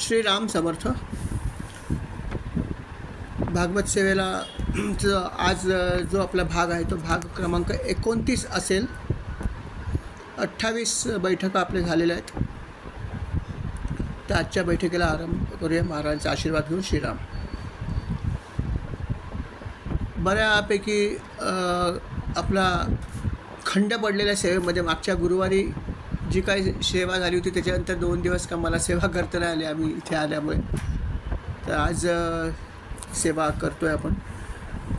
श्रीराम समर्थ. भागवत सेवेला आज जो आपला भाग आहे तो भाग क्रमांक 29 असेल. 28 बैठका आपले झालेल्या आहेत. तर आजच्या बैठकीला आरंभ करूया महाराजांचा आशीर्वाद घेऊन. श्रीराम. बऱ्यापैकी आपला खंड पडलेल्या सेवेमध्ये मागच्या गुरुवारी जी काही सेवा झाली होती त्याच्यानंतर 2 दिवस का मला सेवा करता नाही आली आम्ही इथे आल्यामुळे. तर आज सेवा करतो आहे आपण.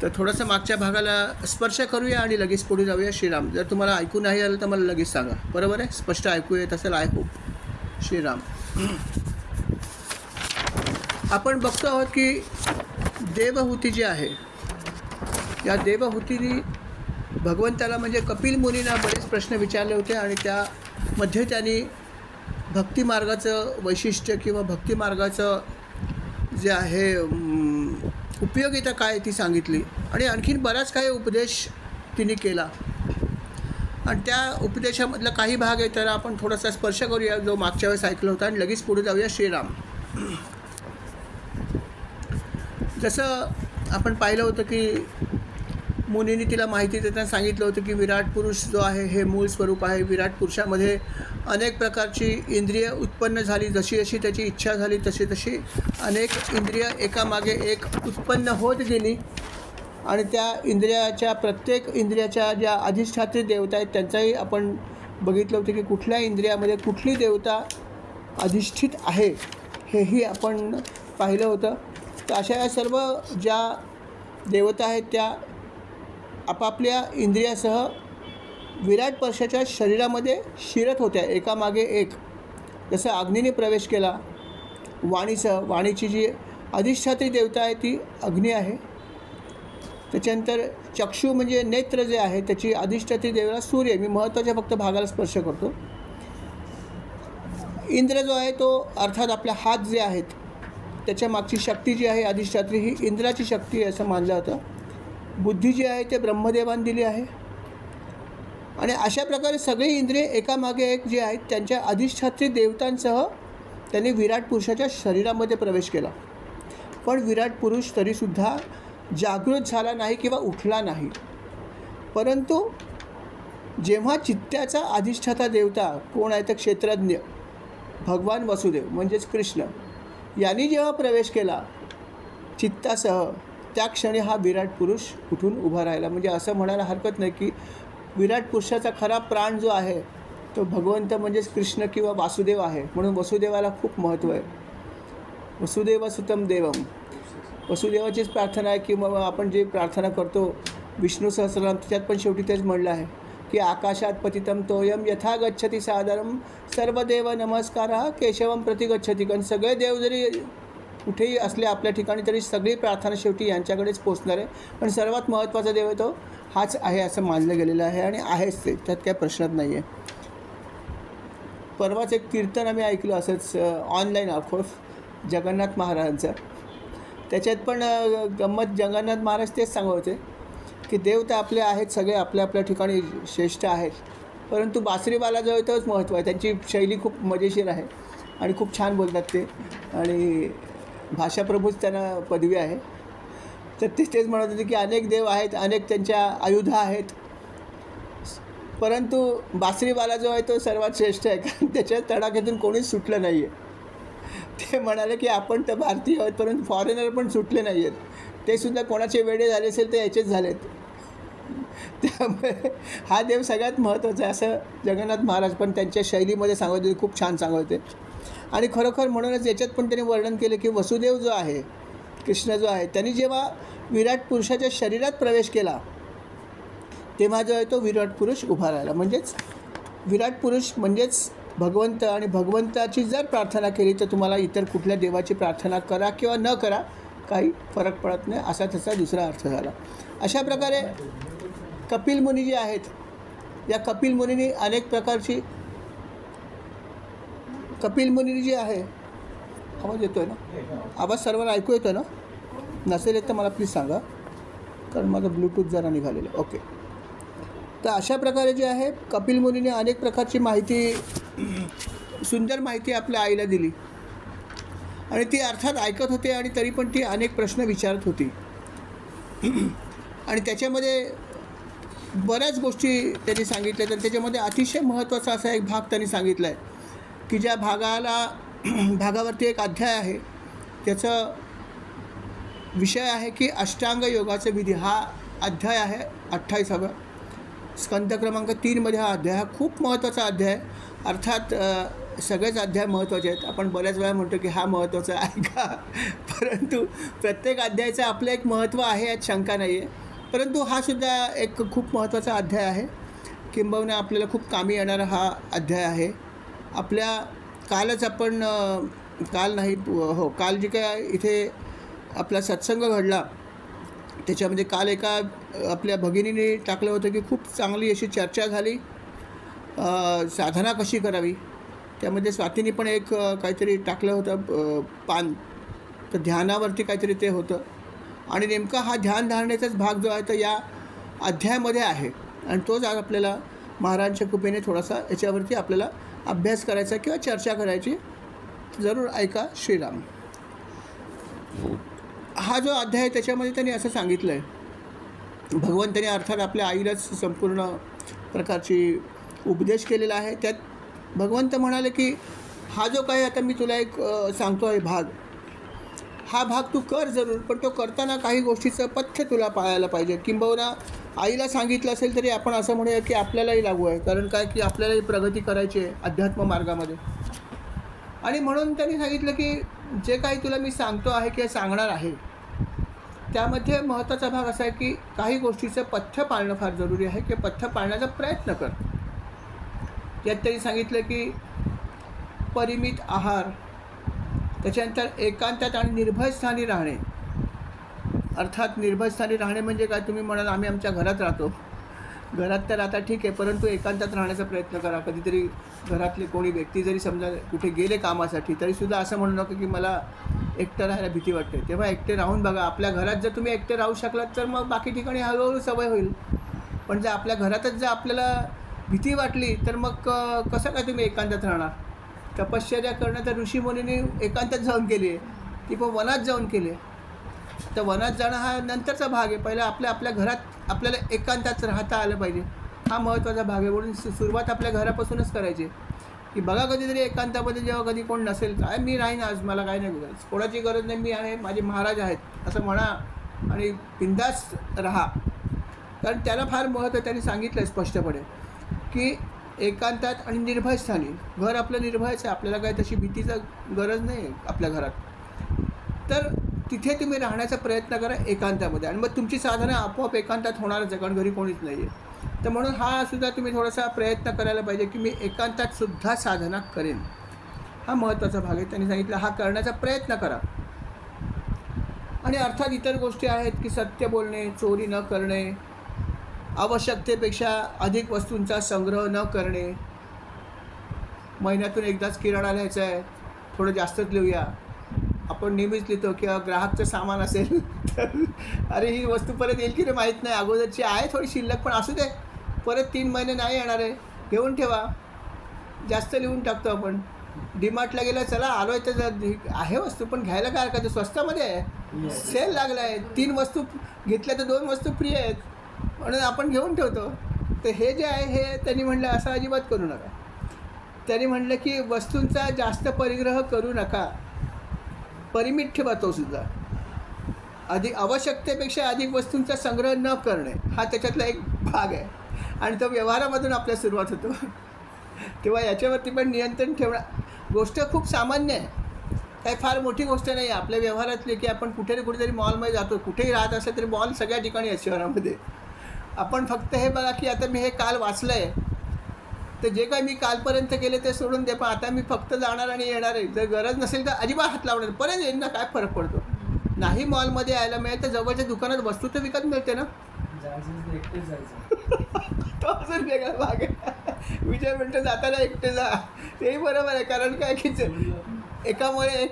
तर थोडंसं मागच्या भागाला स्पर्श करूया आणि लगेच पुढे जाऊया. श्रीराम. जर तुम्हाला ऐकू नाही आलं तर मला लगेच सांगा. बरोबर आहे? स्पष्ट ऐकू येत असेल. I hope. श्रीराम. आपण बघतो आहोत की देवहूती जी आहे या देवहूतीने भगवंताला म्हणजे कपिल मुनींना बरेच प्रश्न विचारले होते आणि त्यामध्ये त्यांनी भक्तिमार्गाचं वैशिष्ट्य किंवा भक्तिमार्गाचं जे आहे उपयोगिता काय ती सांगितली आणि आणखीन बराच काही उपदेश तिने केला. आणि त्या उपदेशामधला काही भाग आहे तर आपण थोडासा स्पर्श करूया जो मागच्या वेळेस ऐकलं होता आणि लगेच पुढे जाऊया. श्रीराम. जसं आपण पाहिलं होतं की मुनींनी तिला माहिती देताना सांगितलं होतं की विराट पुरुष जो आहे हे मूळ स्वरूप आहे. विराट पुरुषामध्ये अनेक प्रकारची इंद्रिय उत्पन्न झाली. जशी जशी त्याची इच्छा झाली तशी तशी अनेक इंद्रिय एकामागे एक उत्पन्न होत गेली आणि त्या इंद्रियाच्या प्रत्येक इंद्रियाच्या ज्या अधिष्ठात्री देवता आहेत त्यांचाही आपण बघितलं होतं की कुठल्या इंद्रियामध्ये कुठली देवता अधिष्ठित आहे हेही आपण पाहिलं होतं. तर अशा या सर्व ज्या देवता आहेत त्या आपापल्या इंद्रियासह विराट पुरुषाच्या शरीरामध्ये शिरत होत्या एकामागे एक. जसं अग्नीने प्रवेश केला वाणीसह. वाणीची जी अधिष्ठात्री देवता आहे ती अग्नी आहे. त्याच्यानंतर चक्षु म्हणजे नेत्र जे आहे त्याची अधिष्ठात्री देवता सूर्य. मी महत्त्वाच्या फक्त भागाला स्पर्श करतो. इंद्र जो आहे तो अर्थात आपले हात जे आहेत त्याच्या मागची शक्ती जी आहे अधिष्ठात्री ही इंद्राची शक्ती आहे असं मानलं जातं. बुद्धी जी आहे ते ब्रह्मदेवाने दिली आहे. आणि अशा प्रकारे सगळी इंद्रिय एकामागे एक जे आहेत त्यांच्या अधिष्ठात्री देवतांसह त्यांनी विराट पुरुषाच्या शरीरामध्ये प्रवेश केला. पण विराट पुरुष तरीसुद्धा जागृत झाला नाही किंवा उठला नाही. परंतु जेव्हा चित्त्याचा अधिष्ठाता देवता कोण आहे तर क्षेत्रज्ञ भगवान वसुदेव म्हणजेच कृष्ण यांनी जेव्हा प्रवेश केला चित्तासह त्या क्षणी हा विराट पुरुष उठून उभा राहिला. म्हणजे असं म्हणायला हरकत नाही की विराट पुरुषाचा खरा प्राण जो आहे तो भगवंत म्हणजेच कृष्ण किंवा वासुदेव आहे. म्हणून वसुदेवाला खूप महत्त्व आहे. वसुदेव सुतम देवम. वसुदेवाचीच प्रार्थना आहे की मग आपण जे प्रार्थना करतो विष्णू सहस्रनाम त्याच्यात पण शेवटी तेच म्हणलं आहे की आकाशात पतितम तोयम यथा गच्छति सादरम सर्वदेव नमस्कारः केशवम प्रति गच्छति. कारण सगळे देव जरी कुठेही असले आपल्या ठिकाणी तरी सगळी प्रार्थना शेवटी यांच्याकडेच पोचणार आहे. पण सर्वात महत्त्वाचा देव आहे तो हाच आहे असं मानलं गेलेलं आहे आणि आहेच ते. त्यात काही प्रश्नच नाही आहे. परवाच एक कीर्तन आम्ही ऐकलं असंच ऑनलाईन ऑफकोर्स जगन्नाथ महाराजांचं. त्याच्यात पण गंमत जगन्नाथ महाराज तेच सांगत होते की देव तर आपले आहेत सगळे आपल्या आपल्या ठिकाणी श्रेष्ठ आहेत. परंतु बासरीवाला जो आहे तोच महत्त्व आहे. त्यांची शैली खूप मजेशीर आहे आणि खूप छान बोलतात ते आणि भाषाप्रभूच त्यांना पदवी आहे. तर तेच म्हणत होते की अनेक देव आहेत अनेक त्यांच्या आयुध आहेत परंतु बासरीवाला जो आहे तो सर्वात श्रेष्ठ आहे कारण त्याच्या तडाख्यातून कोणीच सुटलं नाही आहे. ते म्हणाले की आपण तर भारतीय आहोत परंतु फॉरेनर पण सुटले नाही आहेत. ते सुद्धा कोणाचे वेडे झाले असेल ते याचेच झालेत. त्यामुळे हा देव सगळ्यात महत्त्वाचा आहे असं जगन्नाथ महाराज पण त्यांच्या शैलीमध्ये सांगत होते. खूप छान सांगत होते. आणि खरोखर म्हणूनच याच्यात पण त्यांनी वर्णन केलं की वसुदेव जो आहे कृष्ण जो आहे त्यांनी जेव्हा विराट पुरुषाच्या शरीरात प्रवेश केला तेव्हा जो आहे तो विराट पुरुष उभा राहिला. म्हणजेच विराट पुरुष म्हणजेच भगवंत. आणि भगवंताची जर प्रार्थना केली तर तुम्हाला इतर कुठल्या देवाची प्रार्थना करा किंवा न करा काही फरक पडत नाही असा त्याचा दुसरा अर्थ झाला. अशा प्रकारे कपिल मुनी जे आहेत या कपिल मुनींनी अनेक प्रकारची कपिल मुनी जी आहे आवाज येतो आहे ना? आवाज सर्वांना ऐकू येतो ना? नसेल येत तर मला प्लीज सांगा कारण माझं ब्लूटूथ जरा निघालेलं. ओके. तर अशा प्रकारे जे आहे कपिल मुनीने अनेक प्रकारची माहिती सुंदर माहिती आपल्या आईला दिली आणि ती अर्थात ऐकत होते आणि तरी पण ती अनेक प्रश्न विचारत होती. आणि त्याच्यामध्ये बऱ्याच गोष्टी त्यांनी सांगितल्या. तर त्याच्यामध्ये अतिशय महत्त्वाचा असा एक भाग त्यांनी सांगितला आहे की ज्या भागावरती एक अध्याय आहे. त्याचा विषय आहे की अष्टांग योगाचे विधी. हा अध्याय आहे 28वा, स्कंद क्रमांक 3मध्ये हा अध्याय. हा खूप महत्त्वाचा अध्याय आहे. अर्थात सगळेच अध्याय महत्त्वाचे आहेत. आपण बऱ्याच वेळा म्हणतो की हा महत्त्वाचा आहे का, परंतु प्रत्येक अध्यायाचं आपलं एक महत्त्व आहे, यात शंका नाही आहे. परंतु हा सुद्धा एक खूप महत्त्वाचा अध्याय आहे. किंबहुना आपल्याला खूप कामी येणारा हा अध्याय आहे. कालच आपण काल जे काय इथे आपला सत्संग घडला त्याच्यामध्ये काल एका आपल्या भगिनीने टाकलं होतं की खूप चांगली अशी चर्चा झाली, साधना कशी करावी. त्यामध्ये स्वातीने पण एक काहीतरी टाकलं होतं पान, तर ध्यानावरती काहीतरी ते होतं. आणि नेमका हा ध्यान धारणेचाच भाग जो आहे तो या अध्यायामध्ये आहे. आणि तोच आज आपल्याला महाराजांच्या कृपेने थोडासा याच्यावरती आपल्याला अभ्यास करायचा किंवा चर्चा करायची. जरूर ऐका. श्रीराम. हा जो अध्याय आहे त्याच्यामध्ये त्यांनी असं सांगितलं आहे, भगवंताने अर्थात आपल्या आईलाच संपूर्ण प्रकारची उपदेश केलेला आहे. त्यात भगवंत म्हणाले की हा जो काही आता मी तुला एक सांगतो आहे भाग, हा भाग तू कर जरूर, पण तो करताना काही गोष्टीचं पथ्य तुला पाळायला पाहिजे. किंबहुना आईला सांगितलं असेल तरी आपण असं म्हणूया की आपल्यालाही लागू आहे. कारण काय की आपल्यालाही प्रगती करायची आहे अध्यात्म मार्गामध्ये. आणि म्हणून त्यांनी सांगितलं की जे काही तुला मी सांगतो आहे किंवा सांगणार आहे त्यामध्ये महत्त्वाचा भाग असा आहे की काही गोष्टीचं पथ्य पाळणं फार जरुरी आहे, की पथ्य पाळण्याचा प्रयत्न कर. यात त्यांनी सांगितलं की परिमित आहार, त्याच्यानंतर एकांतात आणि निर्भयस्थानी राहणे. अर्थात निर्भयस्थानी राहणे म्हणजे काय, तुम्ही म्हणाल आम्ही आमच्या घरात राहतो, घरात तर आता ठीक आहे, परंतु एकांतात राहण्याचा प्रयत्न करा. कधीतरी घरातले कोणी व्यक्ती जरी समजा कुठे गेले कामासाठी तरीसुद्धा असं म्हणू नका की मला एकटं राहायला भीती वाटते. तेव्हा एकटे राहून बघा. आपल्या घरात जर तुम्ही एकटे राहू शकलात तर मग बाकी ठिकाणी हळूहळू सवय होईल. पण जर आपल्या घरातच जर आपल्याला भीती वाटली तर मग कसं काय तुम्ही एकांतात राहणार. तपश्चर्या करणं तर ऋषीमुनींनी एकांतात जाऊन केली आहे, ती पण वनात जाऊन केली आहे. तर वनात जाणं हा नंतरचा भाग आहे. पहिला आपल्या घरात आपल्याला एकांतात राहता आलं पाहिजे, हा महत्त्वाचा भाग आहे. म्हणून सुरुवात आपल्या घरापासूनच करायची की बघा कधीतरी एकांतामध्ये जेव्हा कधी कोण नसेल, काय मी राहीन आज, मला काय नाही गरज, कोणाची गरज नाही, मी आहे, माझे महाराज आहेत असं म्हणा आणि बिंदास राहा. कारण त्याला फार महत्त्व त्यांनी सांगितलं आहे स्पष्टपणे की एकांतात आणि निर्भयस्थानी. घर आपलं निर्भयच आहे, आपल्याला काय तशी भीतीचं गरज नाही आपल्या घरात. तर तिथे तुम्ही राहण्याचा प्रयत्न करा एकांतामध्ये, आणि मग तुमची साधना आपोआप एकांतात होणारच आहे, कारण घरी कोणीच नाही आहे. तर म्हणून हा सुद्धा तुम्ही थोडासा प्रयत्न करायला पाहिजे की मी एकांतात सुद्धा साधना करेन. हा महत्त्वाचा भाग आहे. त्यांनी सांगितलं हा करण्याचा प्रयत्न करा. आणि अर्थात इतर गोष्टी आहेत की सत्य बोलणे, चोरी न करणे, आवश्यकतेपेक्षा अधिक वस्तूंचा संग्रह न करणे, महिन्यातून एकदाच किराणा लिहायचा आहे, थोडं जास्तच लिहूया. आपण नेहमीच लिहितो किंवा ग्राहकचं सामान असेल तर अरे ही वस्तू परत येईल की नाही माहीत नाही, अगोदरची आहे थोडी शिल्लक पण असू दे, परत 3 महिने नाही येणार आहे, घेऊन ठेवा. जास्त लिहून टाकतो आपण. डीमार्टला गेलं, चला आलो आहे तर आहे वस्तू पण घ्यायला काय हरकत आहे, स्वस्तामध्ये आहे, सेल लागला आहे, 3 वस्तू घेतल्या तर 2 वस्तू फ्री आहेत, म्हणून आपण घेऊन ठेवतो. तर हे जे आहे हे त्यांनी म्हटलं असं अजिबात करू नका. त्यांनी म्हटलं की वस्तूंचा जास्त परिग्रह करू नका, परिमित ठेवा. तो सुद्धा अधिक आवश्यकतेपेक्षा अधिक वस्तूंचा संग्रह न करणे हा त्याच्यातला एक भाग आहे. आणि तो व्यवहारामधून आपल्या सुरुवात होतो. तेव्हा याच्यावरती पण नियंत्रण ठेवणं गोष्ट खूप सामान्य आहे, काही फार मोठी गोष्ट नाही आहे आपल्या व्यवहारातली. की आपण कुठे ना कुठेतरी मॉलमध्ये जातो, कुठेही राहत असेल तरी मॉल सगळ्या ठिकाणी आहेत शहरामध्ये. आपण फक्त हे बघा की आता मी हे काल वाचलं आहे, तर जे काही मी कालपर्यंत केले ते सोडून दे, पण आता मी फक्त जाणार आणि येणार आहे. जर गरज नसेल तर अजिबात हात लावणार, परत येईल ना, काय फरक पडतो. नाही मॉलमध्ये यायला मिळेल तर जवळच्या दुकानात वस्तू तर विकत मिळते ना. तो अजून वेगळा भाग आहे. विजय म्हणतो जाताना एकटे जा, तेही बरोबर आहे. कारण काय की एकामुळे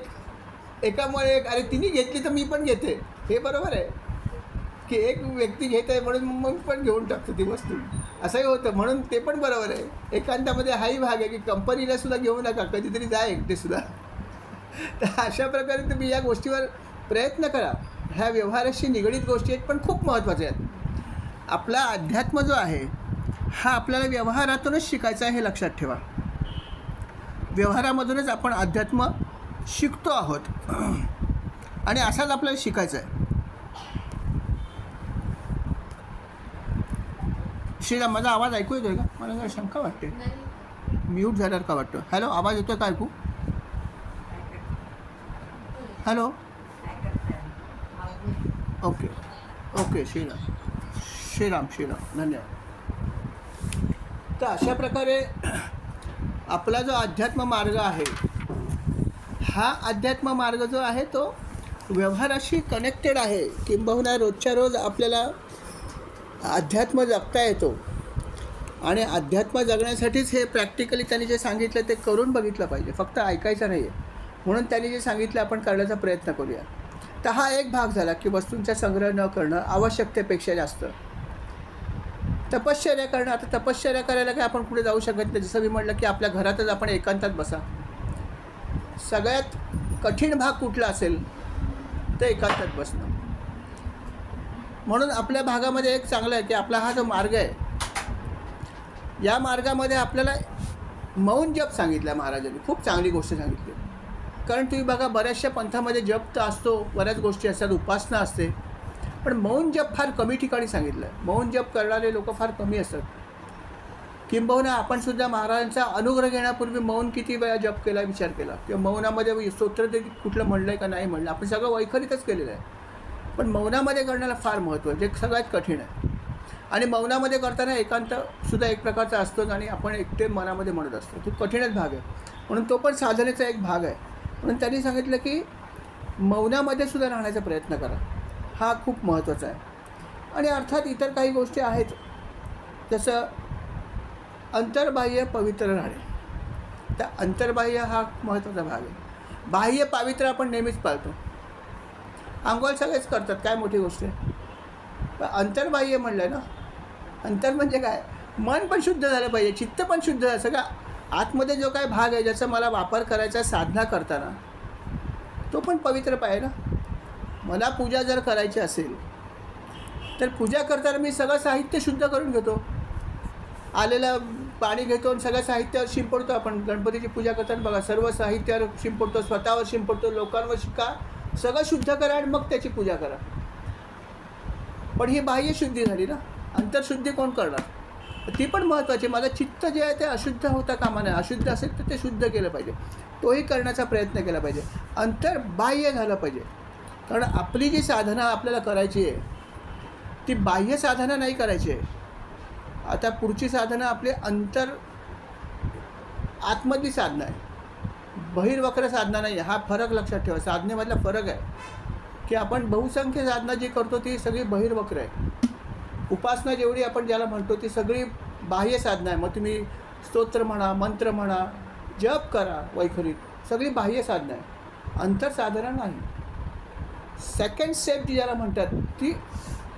एक अरे तिने घेतली तर मी पण घेते, हे बरोबर आहे की एक व्यक्ती घेत आहे म्हणून मग पण घेऊन टाकतो ती वस्तू, असंही होतं. म्हणून ते पण बरोबर आहे. एकांतामध्ये हाही भाग आहे की कंपनीला सुद्धा घेऊ नका, कधीतरी जा एकटे सुद्धा. तर अशा प्रकारे तुम्ही या गोष्टीवर प्रयत्न करा. ह्या व्यवहाराशी निगडीत गोष्टी आहेत, पण खूप महत्त्वाच्या आहेत. आपला अध्यात्म जो आहे हा आपल्याला व्यवहारातूनच शिकायचा आहे, हे लक्षात ठेवा. व्यवहारामधूनच आपण अध्यात्म शिकतो आहोत आणि असाच आपल्याला शिकायचं आहे. श्रीराम, माझा आवाज ऐकू येतोय का? मला जरा शंका वाटते, म्यूट झाल्यावर का वाटतं. हॅलो, आवाज येतोय का ऐकू? Hello, okay okay. श्रीराम, धन्यवाद. तर अशा प्रकारे आपला जो अध्यात्म मार्ग आहे, हा अध्यात्म मार्ग जो आहे तो व्यवहाराशी कनेक्टेड आहे. किंबहुना रोजच्या रोज आपल्याला अध्यात्म जगता येतो आणि अध्यात्म जगण्यासाठीच हे प्रॅक्टिकली त्यांनी जे सांगितलं ते करून बघितलं पाहिजे, फक्त ऐकायचं नाही आहे. म्हणून त्यांनी जे सांगितलं आपण करण्याचा प्रयत्न करूया. तर हा एक भाग झाला की वस्तूंचा संग्रह न करणं, आवश्यकतेपेक्षा जास्त तपश्चर्या करणं. आता तपश्चर्या करायला काय आपण कुठे जाऊ शकत नाही. जसं मी म्हटलं की आपल्या घरातच आपण एकांतात बसा. सगळ्यात कठीण भाग कुठला असेल तर एकांतात बसणं. म्हणून आपल्या भागामध्ये एक चांगलं आहे की आपला हा जो मार्ग आहे, या मार्गामध्ये आपल्याला मौन जप सांगितला महाराजांनी. खूप चांगली गोष्ट सांगितली. कारण तुम्ही बघा, बऱ्याचशा पंथामध्ये जप तर असतो, बऱ्याच गोष्टी असतात, उपासना असते, पण मौन जप फार कमी ठिकाणी सांगितलं आहे. मौन जप करणारे लोक फार कमी असतात. किंबहुना आपण सुद्धा महाराजांचा अनुग्रह घेण्यापूर्वी मौन किती वेळा जप केला विचार केला, किंवा मौनामध्ये स्तोत्र ते कुठलं म्हणलं आहे का नाही म्हणलं, आपण सगळं वैखरीतच केलेलं आहे. पण मौनामध्ये करण्याला फार महत्त्व आहे, जे सगळ्यात कठीण आहे. आणि मौनामध्ये करताना एकांतसुद्धा एक प्रकारचा असतोच आणि आपण एकटे मनामध्ये म्हणत असतो. तो कठीणच भाग आहे. म्हणून तो पण साधनेचा एक भाग आहे. म्हणून त्यांनी सांगितलं की मौनामध्ये सुद्धा राहण्याचा प्रयत्न करा, हा खूप महत्त्वाचा आहे. आणि अर्थात इतर काही गोष्टी आहेत, जसं अंतर्बाह्य पवित्र राहणे. तर अंतर्बाह्य हा महत्त्वाचा भाग आहे. बाह्य पावित्र्य आपण नेहमीच पाळतो, अंघोळ सगळेच करतात, काय मोठी गोष्ट आहे. पण अंतर्बाह्य म्हणलं आहे ना, अंतर म्हणजे काय, मन पण शुद्ध झालं पाहिजे, चित्त पण शुद्ध झालं. सगळं आतमध्ये जो काय भाग आहे ज्याचा मला वापर करायचा साधना करताना, तो पण पवित्र पाहिजे ना. मला पूजा जर करायची असेल तर पूजा करताना मी सगळं साहित्य शुद्ध करून घेतो. आलेलं पाणी घेतो आणि सगळं साहित्यावर शिंपडतो. आपण गणपतीची पूजा करताना बघा, सर्व साहित्यावर शिंपडतो, स्वतःवर शिंपडतो, लोकांवर शिका, सगळं शुद्ध करा आणि मग त्याची पूजा करा. पण ही बाह्य शुद्धी झाली ना, अंतरशुद्धी कोण करणार? ती पण महत्त्वाची. माझं चित्त जे आहे ते अशुद्ध होता कामा नये. अशुद्ध असेल तर ते शुद्ध केलं पाहिजे, तोही करण्याचा प्रयत्न केला पाहिजे. अंतर्बाह्य झालं पाहिजे. कारण आपली जी साधना आपल्याला करायची आहे ती बाह्य साधना नाही करायची आहे. आता पुढची साधना आपली आतमधली साधना आहे, बहिर्वक्र साधना नाही. हा फरक लक्षात ठेवा. साधनेमधला फरक आहे की आपण बहुसंख्य साधना जी करतो ती सगळी बहिर्वक्र आहे. उपासना जेवढी आपण ज्याला म्हणतो ती सगळी बाह्य साधना आहे. मग तुम्ही स्तोत्र म्हणा, मंत्र म्हणा, जप करा, वैखरीत, सगळी बाह्य साधना आहे, अंतरसाधना नाही. सेकंड स्टेप जी ज्याला म्हणतात ती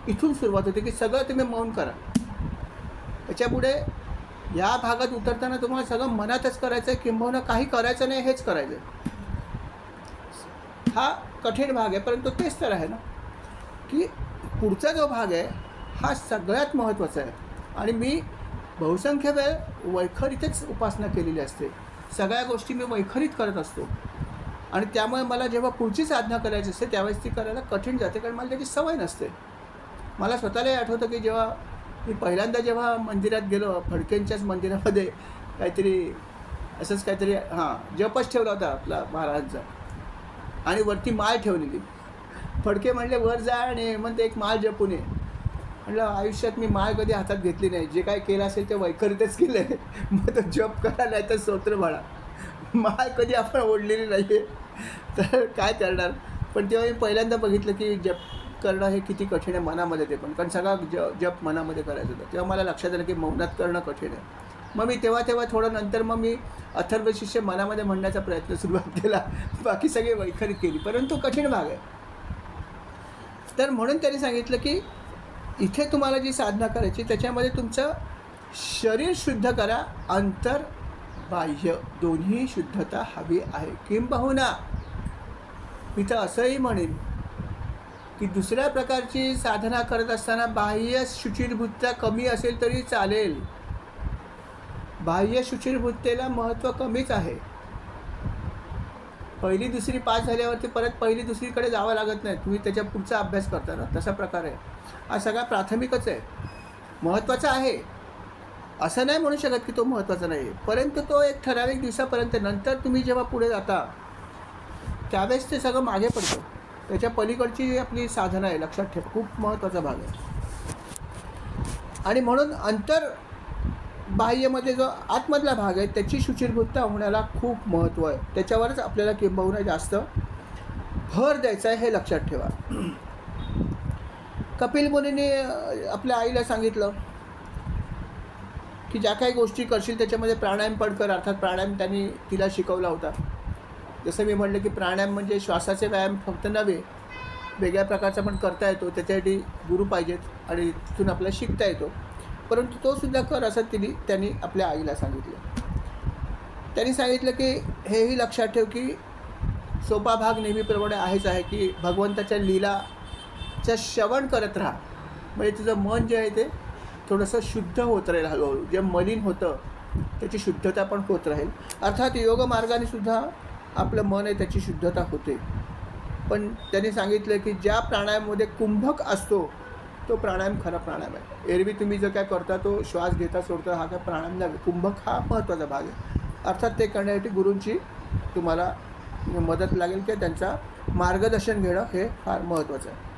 इथून सुरुवात होते की सगळं तुम्ही मौन करा. त्याच्यापुढे या भागात उतरताना तुम्हाला सगळं मनातच करायचं आहे, किंबहुना काही करायचं नाही, हेच करायचं आहे. हा कठीण भाग आहे, परंतु तेच तर आहे ना की पुढचा जो भाग आहे हा सगळ्यात महत्त्वाचा आहे. आणि मी बहुसंख्य वेळ वैखरीतच उपासना केलेली असते, सगळ्या गोष्टी मी वैखरीत करत असतो. आणि त्यामुळे मला जेव्हा पुढची साधना करायची असते त्यावेळेस ती करायला कठीण जाते, कारण मला त्याची सवय नसते. मला स्वतःलाही आठवतं की जेव्हा मी पहिल्यांदा जेव्हा मंदिरात गेलो, फडकेंच्याच मंदिरामध्ये काहीतरी असंच काहीतरी जपच ठेवला होता आपला महाराजांचा, आणि वरती माळ ठेवलेली. फडके म्हणले वर जा आणि मग ते एक माळ जपून ये. म्हटलं आयुष्यात मी माळ कधी हातात घेतली नाही, जे काय केलं असेल ते वैखरीतच केलं आहे. मग तो जप करा नाही तर स्तोत्र म्हणा, माळ कधी आपण ओढलेली नाही आहे, तर काय करणार. पण तेव्हा मी पहिल्यांदा बघितलं की जप करणं हे किती कठीण आहे मनामध्ये, ते पण कारण सगळा जप मनामध्ये करायचं होतं. तेव्हा मला लक्षात आलं की मौनात करणं कठीण आहे. मग मी तेव्हा थोडं नंतर मग मी अथर्व शिष्य मनामध्ये म्हणण्याचा प्रयत्न सुरुवात केला, बाकी सगळे वैखरीत केली, परंतु कठीण भाग आहे. तर म्हणून त्यांनी सांगितलं की इथे तुम्हाला जी साधना करायची त्याच्यामध्ये तुमचं शरीर शुद्ध करा, अंतर बाह्य दोन्ही शुद्धता हवी आहे. किंबहुना मी तर असंही म्हणेन की दुसऱ्या प्रकारची साधना करत असताना बाह्य शुचिर्भूतता कमी असेल तरी चालेल. बाह्य शुचिर्भूततेला महत्त्व कमीच आहे. पहिली दुसरी पास झाल्यावरती परत पहिली दुसरीकडे जावं लागत नाही. तुम्ही त्याच्या पुढचा अभ्यास करता ना, तसा प्रकार आहे. हा सगळा प्राथमिकच आहे. महत्त्वाचा आहे असं नाही म्हणू शकत की तो महत्त्वाचा नाही आहे, परंतु तो एक ठराविक दिवसापर्यंत. नंतर तुम्ही जेव्हा पुढे जाता त्यावेळेस ते सगळं मागे पडतं. त्याच्या पलीकडची आपली साधना आहे, लक्षात ठेवा, खूप महत्त्वाचा भाग आहे. आणि म्हणून अंतर बाह्यमध्ये जो आतमधला भाग आहे त्याची शुचिर्भूतता होण्याला खूप महत्त्व आहे. त्याच्यावरच आपल्याला किंबहुना जास्त भर द्यायचा आहे, हे लक्षात ठेवा. कपिल मुनीने आपल्या आईला सांगितलं की ज्या काही गोष्टी करशील त्याच्यामध्ये प्राणायाम पण कर. अर्थात प्राणायाम त्यांनी तिला शिकवला होता. जसं मी म्हटलं की प्राणायाम म्हणजे श्वासाचे व्यायाम फक्त नव्हे, वेगळ्या प्रकारचा पण करता येतो. त्याच्यासाठी गुरु पाहिजेत आणि तिथून आपल्याला शिकता येतो. परंतु तो सुद्धा कर असं त्यांनी आपल्या आईला सांगितलं. त्यांनी सांगितलं की हेही लक्षात ठेव की सोपा भाग नेहमीप्रमाणे आहेच आहे की भगवंताच्या लीलाचं श्रवण करत राहा. म्हणजे तुझं मन जे आहे ते थोडंसं शुद्ध होत राहील. हळूहळू जे मलिन होतं त्याची शुद्धता पण होत राहील. अर्थात योग मार्गाने सुद्धा आपलं मन आहे त्याची शुद्धता होते. पण त्यांनी सांगितलं की ज्या प्राणायामामध्ये कुंभक असतो तो प्राणायाम खरा प्राणायाम आहे. एरवी तुम्ही जो काय करता तो श्वास घेता सोडता, हा काय प्राणायाम नाही. कुंभक हा महत्त्वाचा भाग आहे. अर्थात ते करण्यासाठी गुरूंची तुम्हाला मदत लागेल किंवा त्यांचा मार्गदर्शन घेणं हे फार महत्त्वाचं आहे.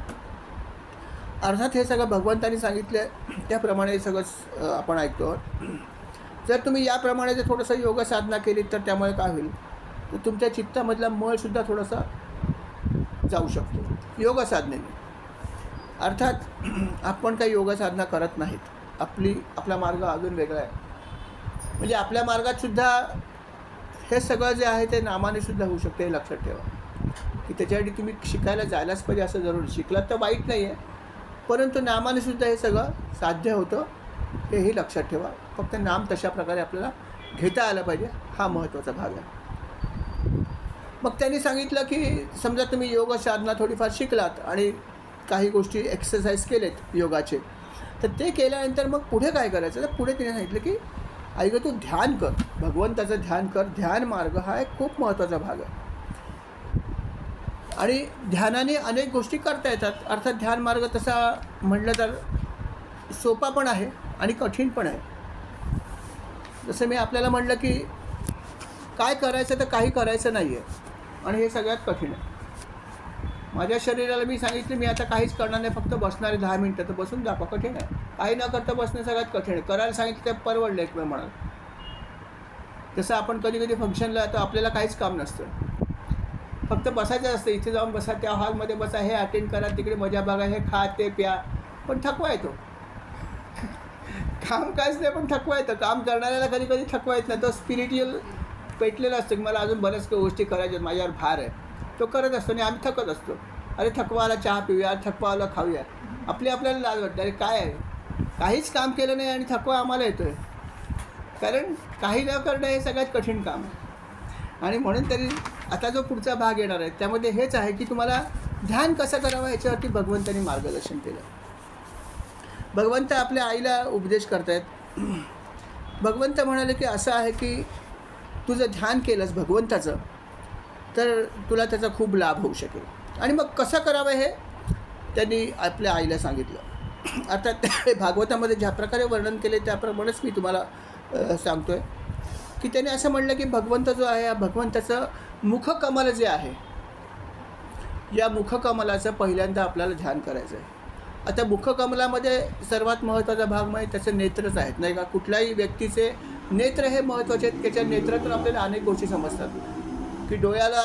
अर्थात हे सगळं भगवंतांनी सांगितलं त्याप्रमाणे हे सगळं आपण ऐकतो. जर तुम्ही याप्रमाणे जर थोडंसं योग साधना केली तर त्यामुळे काय होईल तर तुमच्या चित्तामधला मळसुद्धा थोडासा जाऊ शकतो योग साधनेने. अर्थात आपण काही योग साधना करत नाहीत. आपला मार्ग अजून वेगळा आहे. म्हणजे आपल्या मार्गातसुद्धा हे सगळं जे आहे ते नामाने सुद्धा होऊ शकते, हे लक्षात ठेवा. की त्याच्यासाठी तुम्ही शिकायला जायलाच पाहिजे असं जरूर. शिकलात तर वाईट नाही आहे, परंतु नामाने सुद्धा हे सगळं साध्य होतं, हेही लक्षात ठेवा. फक्त नाम तशा प्रकारे आपल्याला घेता आलं पाहिजे, हा महत्त्वाचा भाग आहे. मग त्यांनी सांगितलं की समजा तुम्ही योग साधना थोडीफार शिकलात आणि काही गोष्टी एक्सरसाइज केलेत योगाचे, तर ते केल्यानंतर मग पुढे काय करायचं. तर पुढे तिने सांगितलं की ऐक तू ध्यान कर, भगवंताचं ध्यान कर. ध्यान मार्ग हा एक खूप महत्त्वाचा भाग आहे आणि ध्यानाने अनेक गोष्टी करता येतात. अर्थात ध्यान मार्ग तसा म्हटलं तर सोपा पण आहे आणि कठीण पण आहे. जसं मी आपल्याला म्हटलं की काय करायचं तर काही करायचं नाही आहे आणि हे सगळ्यात कठीण आहे. माझ्या शरीराला मी सांगितलं मी आता काहीच करणार नाही, फक्त बसणारे 10 मिनटं, तर बसून दाखवा, कठीण आहे. काही न करता बसणं सगळ्यात कठीण आहे. करायला सांगितलं ते परवडलं एक वेळ म्हणाल. जसं आपण कधी कधी फंक्शनला तर आपल्याला काहीच काम नसतं, फक्त बसायचं असतं. इथे जाऊन बसा, त्या हॉलमध्ये बसा, हे अटेंड करा, तिकडे मजा बघा, हे खा ते प्या, पण थकवा येतो. काम काहीच नाही पण थकवा येतं. काम करणाऱ्याला कधी कधी थकवा येत नाही. तो स्पिरिच्युअल पेटलेला असतो की मला अजून बऱ्याच गोष्टी करायच्या, माझ्यावर भार आहे, तो करत असतो आणि आम्ही थकत असतो. अरे थकवा आला चहा पिऊया, थकवा आला खाऊया. आपल्याला लाज वाटते, अरे काय आहे, काहीच काम केलं नाही आणि थकवा आम्हाला येतो आहे. कारण काही न करणं हे सगळ्यात कठीण काम आहे. आणि म्हणून तरी आता जो पुढचा भाग येणार आहे त्यामध्ये हेच आहे की तुम्हाला ध्यान कसं करावं याच्यावरती भगवंतांनी मार्गदर्शन केलं. भगवंत आपल्या आईला उपदेश करतायत. भगवंत म्हणाले की असं आहे की तू जर ध्यान केलंस भगवंताचं तर तुला त्याचा खूप लाभ होऊ शकेल. आणि मग कसं करावं हे त्यांनी आपल्या आईला सांगितलं. आता भागवतामध्ये ज्या प्रकारे वर्णन केले त्याप्रमाणेच मी तुम्हाला सांगतो आहे की त्याने असं म्हणलं की भगवंत जो आहे, भगवंताचं मुखकमल जे आहे, या मुखकमलाचं पहिल्यांदा आपल्याला ध्यान करायचं आहे. आता मुखकमलामध्ये सर्वात महत्त्वाचा भाग म्हणजे त्याचे नेत्रच आहेत, नाही का. कुठल्याही व्यक्तीचे नेत्र हे महत्त्वाचे आहेत. त्याच्या नेत्रातून आपल्याला अनेक गोष्टी समजतात. की डोळ्याला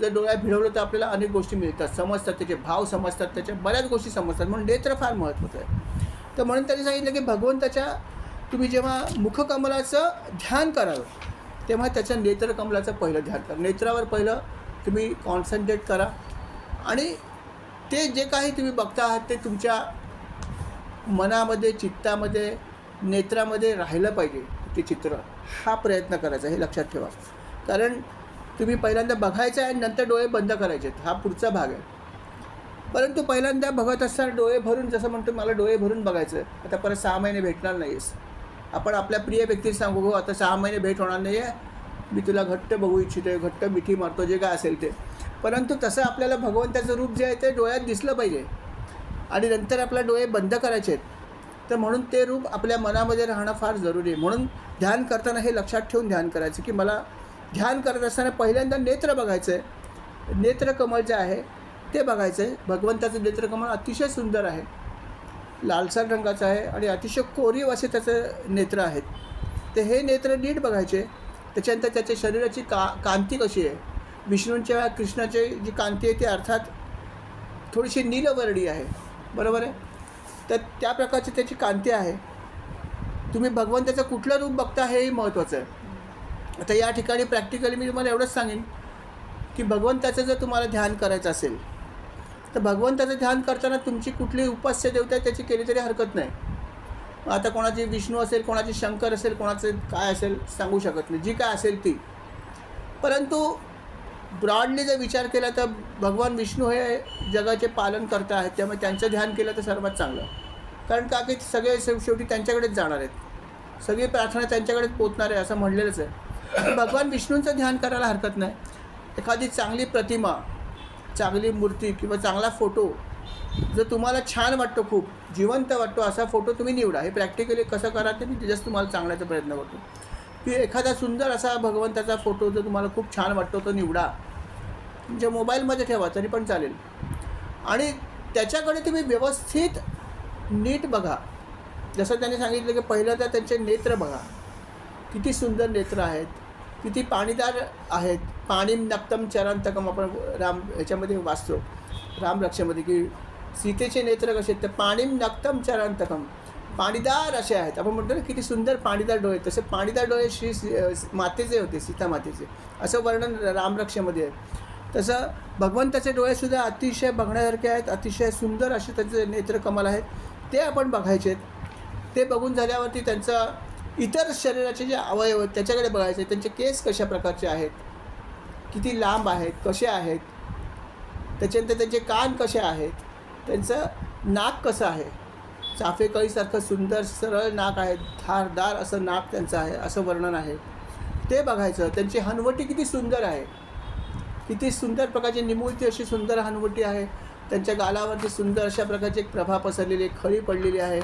जर डोळ्यात भिडवलं तर आपल्याला अनेक गोष्टी मिळतात, समजतात, त्याचे भाव समजतात, त्याच्या बऱ्याच गोष्टी समजतात. म्हणून नेत्र फार महत्त्वाचं आहे. तर म्हणून त्यांनी सांगितलं की भगवंताच्या तुम्ही जेव्हा मुखकमलाचं ध्यान कराल तेव्हा त्याच्या नेत्रकमलाचं पहिलं ध्यान करा. नेत्रावर पहिलं तुम्ही कॉन्सन्ट्रेट करा आणि ते जे काही तुम्ही बघता आहात ते तुमच्या मनामध्ये, चित्तामध्ये, नेत्रामध्ये राहिलं पाहिजे ते चित्र. हा प्रयत्न करायचा, हे लक्षात ठेवा. कारण तुम्ही पहिल्यांदा बघायचं आहे आणि नंतर डोळे बंद करायचे आहेत, हा पुढचा भाग आहे. परंतु पहिल्यांदा बघत असताना डोळे भरून, जसं म्हणतो मला डोळे भरून बघायचं आहे, आता परत 6 महिने भेटणार नाही आहेस. आपण आपल्या प्रिय व्यक्तीला सांगू, हो आता 6 महिने भेट होणार नाही आहे, मी तुला घट्ट बघू इच्छितो, घट्ट मिठी मारतो, जे काय असेल ते. परंतु तसं आपल्याला भगवंताचं रूप जे आहे ते डोळ्यात दिसलं पाहिजे आणि नंतर आपले डोळे बंद करायचे आहेत. तर म्हणून ते रूप आपल्या मनामध्ये राहणं फार जरुरी आहे. म्हणून ध्यान करताना हे लक्षात ठेवून ध्यान करायचं की मला ध्यान करत असताना पहिल्यांदा नेत्र बघायचं आहे, नेत्रकमळ जे आहे ते बघायचं आहे. भगवंताचं नेत्रकमळ अतिशय सुंदर आहे, लालसर रंगाचं आहे आणि अतिशय कोरीव असे त्याचं नेत्र आहेत. तर हे नेत्र नीट बघायचे. त्याच्यानंतर त्याच्या शरीराची कांती कशी आहे. विष्णूंच्या कृष्णाची जी कांती आहे ती अर्थात थोडीशी नीलवर्णी आहे, बरोबर आहे. तर त्या प्रकारची त्याची कांती आहे. तुम्ही भगवंताचं कुठलं रूप बघता हेही महत्त्वाचं आहे. आता या ठिकाणी प्रॅक्टिकली मी तुम्हाला एवढंच सांगेन की भगवंताचं जर तुम्हाला ध्यान करायचं असेल तर भगवंताचं ध्यान करताना तुमची कुठली उपास्य देवता आहे त्याची केली तरी हरकत नाही. आता कोणाची विष्णू असेल, कोणाची शंकर असेल, कोणाचं काय असेल सांगू शकत नाही, जी काय असेल ती. परंतु ब्रॉडली जर विचार केला तर भगवान विष्णू हे जगाचे पालन करता आहेत, त्यामुळे त्यांचं ध्यान केलं तर सर्वात चांगलं. कारण का की सगळे शेवटी त्यांच्याकडेच जाणार आहेत, सगळी प्रार्थना त्यांच्याकडेच पोचणार आहे असं म्हणलेलंच आहे. भगवान विष्णूंचं ध्यान करायला हरकत नाही. एखादी चांगली प्रतिमा, चांगली मूर्ती किंवा चांगला फोटो जर तुम्हाला छान वाटतो, खूप जिवंत वाटतो असा फोटो तुम्ही निवडा. हे प्रॅक्टिकली कसं करा ते मी जस्ट तुम्हाला सांगण्याचा प्रयत्न करतो की एखादा सुंदर असा भगवंताचा फोटो जर तुम्हाला खूप छान वाटतो तो निवडा, तुमच्या मोबाईलमध्ये ठेवा तरी पण चालेल आणि त्याच्याकडे तुम्ही व्यवस्थित नीट बघा. जसं त्यांनी सांगितलं की पहिलं तर त्यांचे नेत्र बघा, किती सुंदर नेत्र आहेत, किती पाणीदार आहेत. पाणीम नक्तम चरांतकम आपण ह्याच्यामध्ये वाचतो रामरक्षामध्ये की सीतेचे नेत्र कसे आहेत तर पाणीम नक्तम चरांतकम, पाणीदार असे आहेत. आपण म्हणतो ना किती सुंदर पाणीदार डोळे, तसे पाणीदार डोळे श्री मातेचे होते, सीता मातेचे, असं वर्णन रामरक्षामध्ये आहे. तसं भगवंताचे डोळेसुद्धा अतिशय बघण्यासारखे आहेत, अतिशय सुंदर असे त्याचे नेत्रकमल आहेत, ते आपण बघायचे आहेत. ते बघून झाल्यावरती त्यांचा इतर शरीराचे जे अवयव आहेत त्याच्याकडे बघायचे. त्यांचे केस कशा प्रकारचे आहेत, किती लांब आहेत, कसे आहेत, त्याच्यानंतर त्यांचे कान कसे आहेत, त्यांचं नाक कसं आहे, चाफेकळीसारखं सुंदर सरळ नाक आहे, धारदार असं नाक त्यांचं आहे असं वर्णन आहे, ते बघायचं. त्यांची हनवटी किती सुंदर आहे, किती सुंदर प्रकारची निमुळती अशी सुंदर हनवटी आहे. त्यांच्या गालावरती सुंदर अशा प्रकारची एक प्रभा पसरलेली, खळी पडलेली आहे.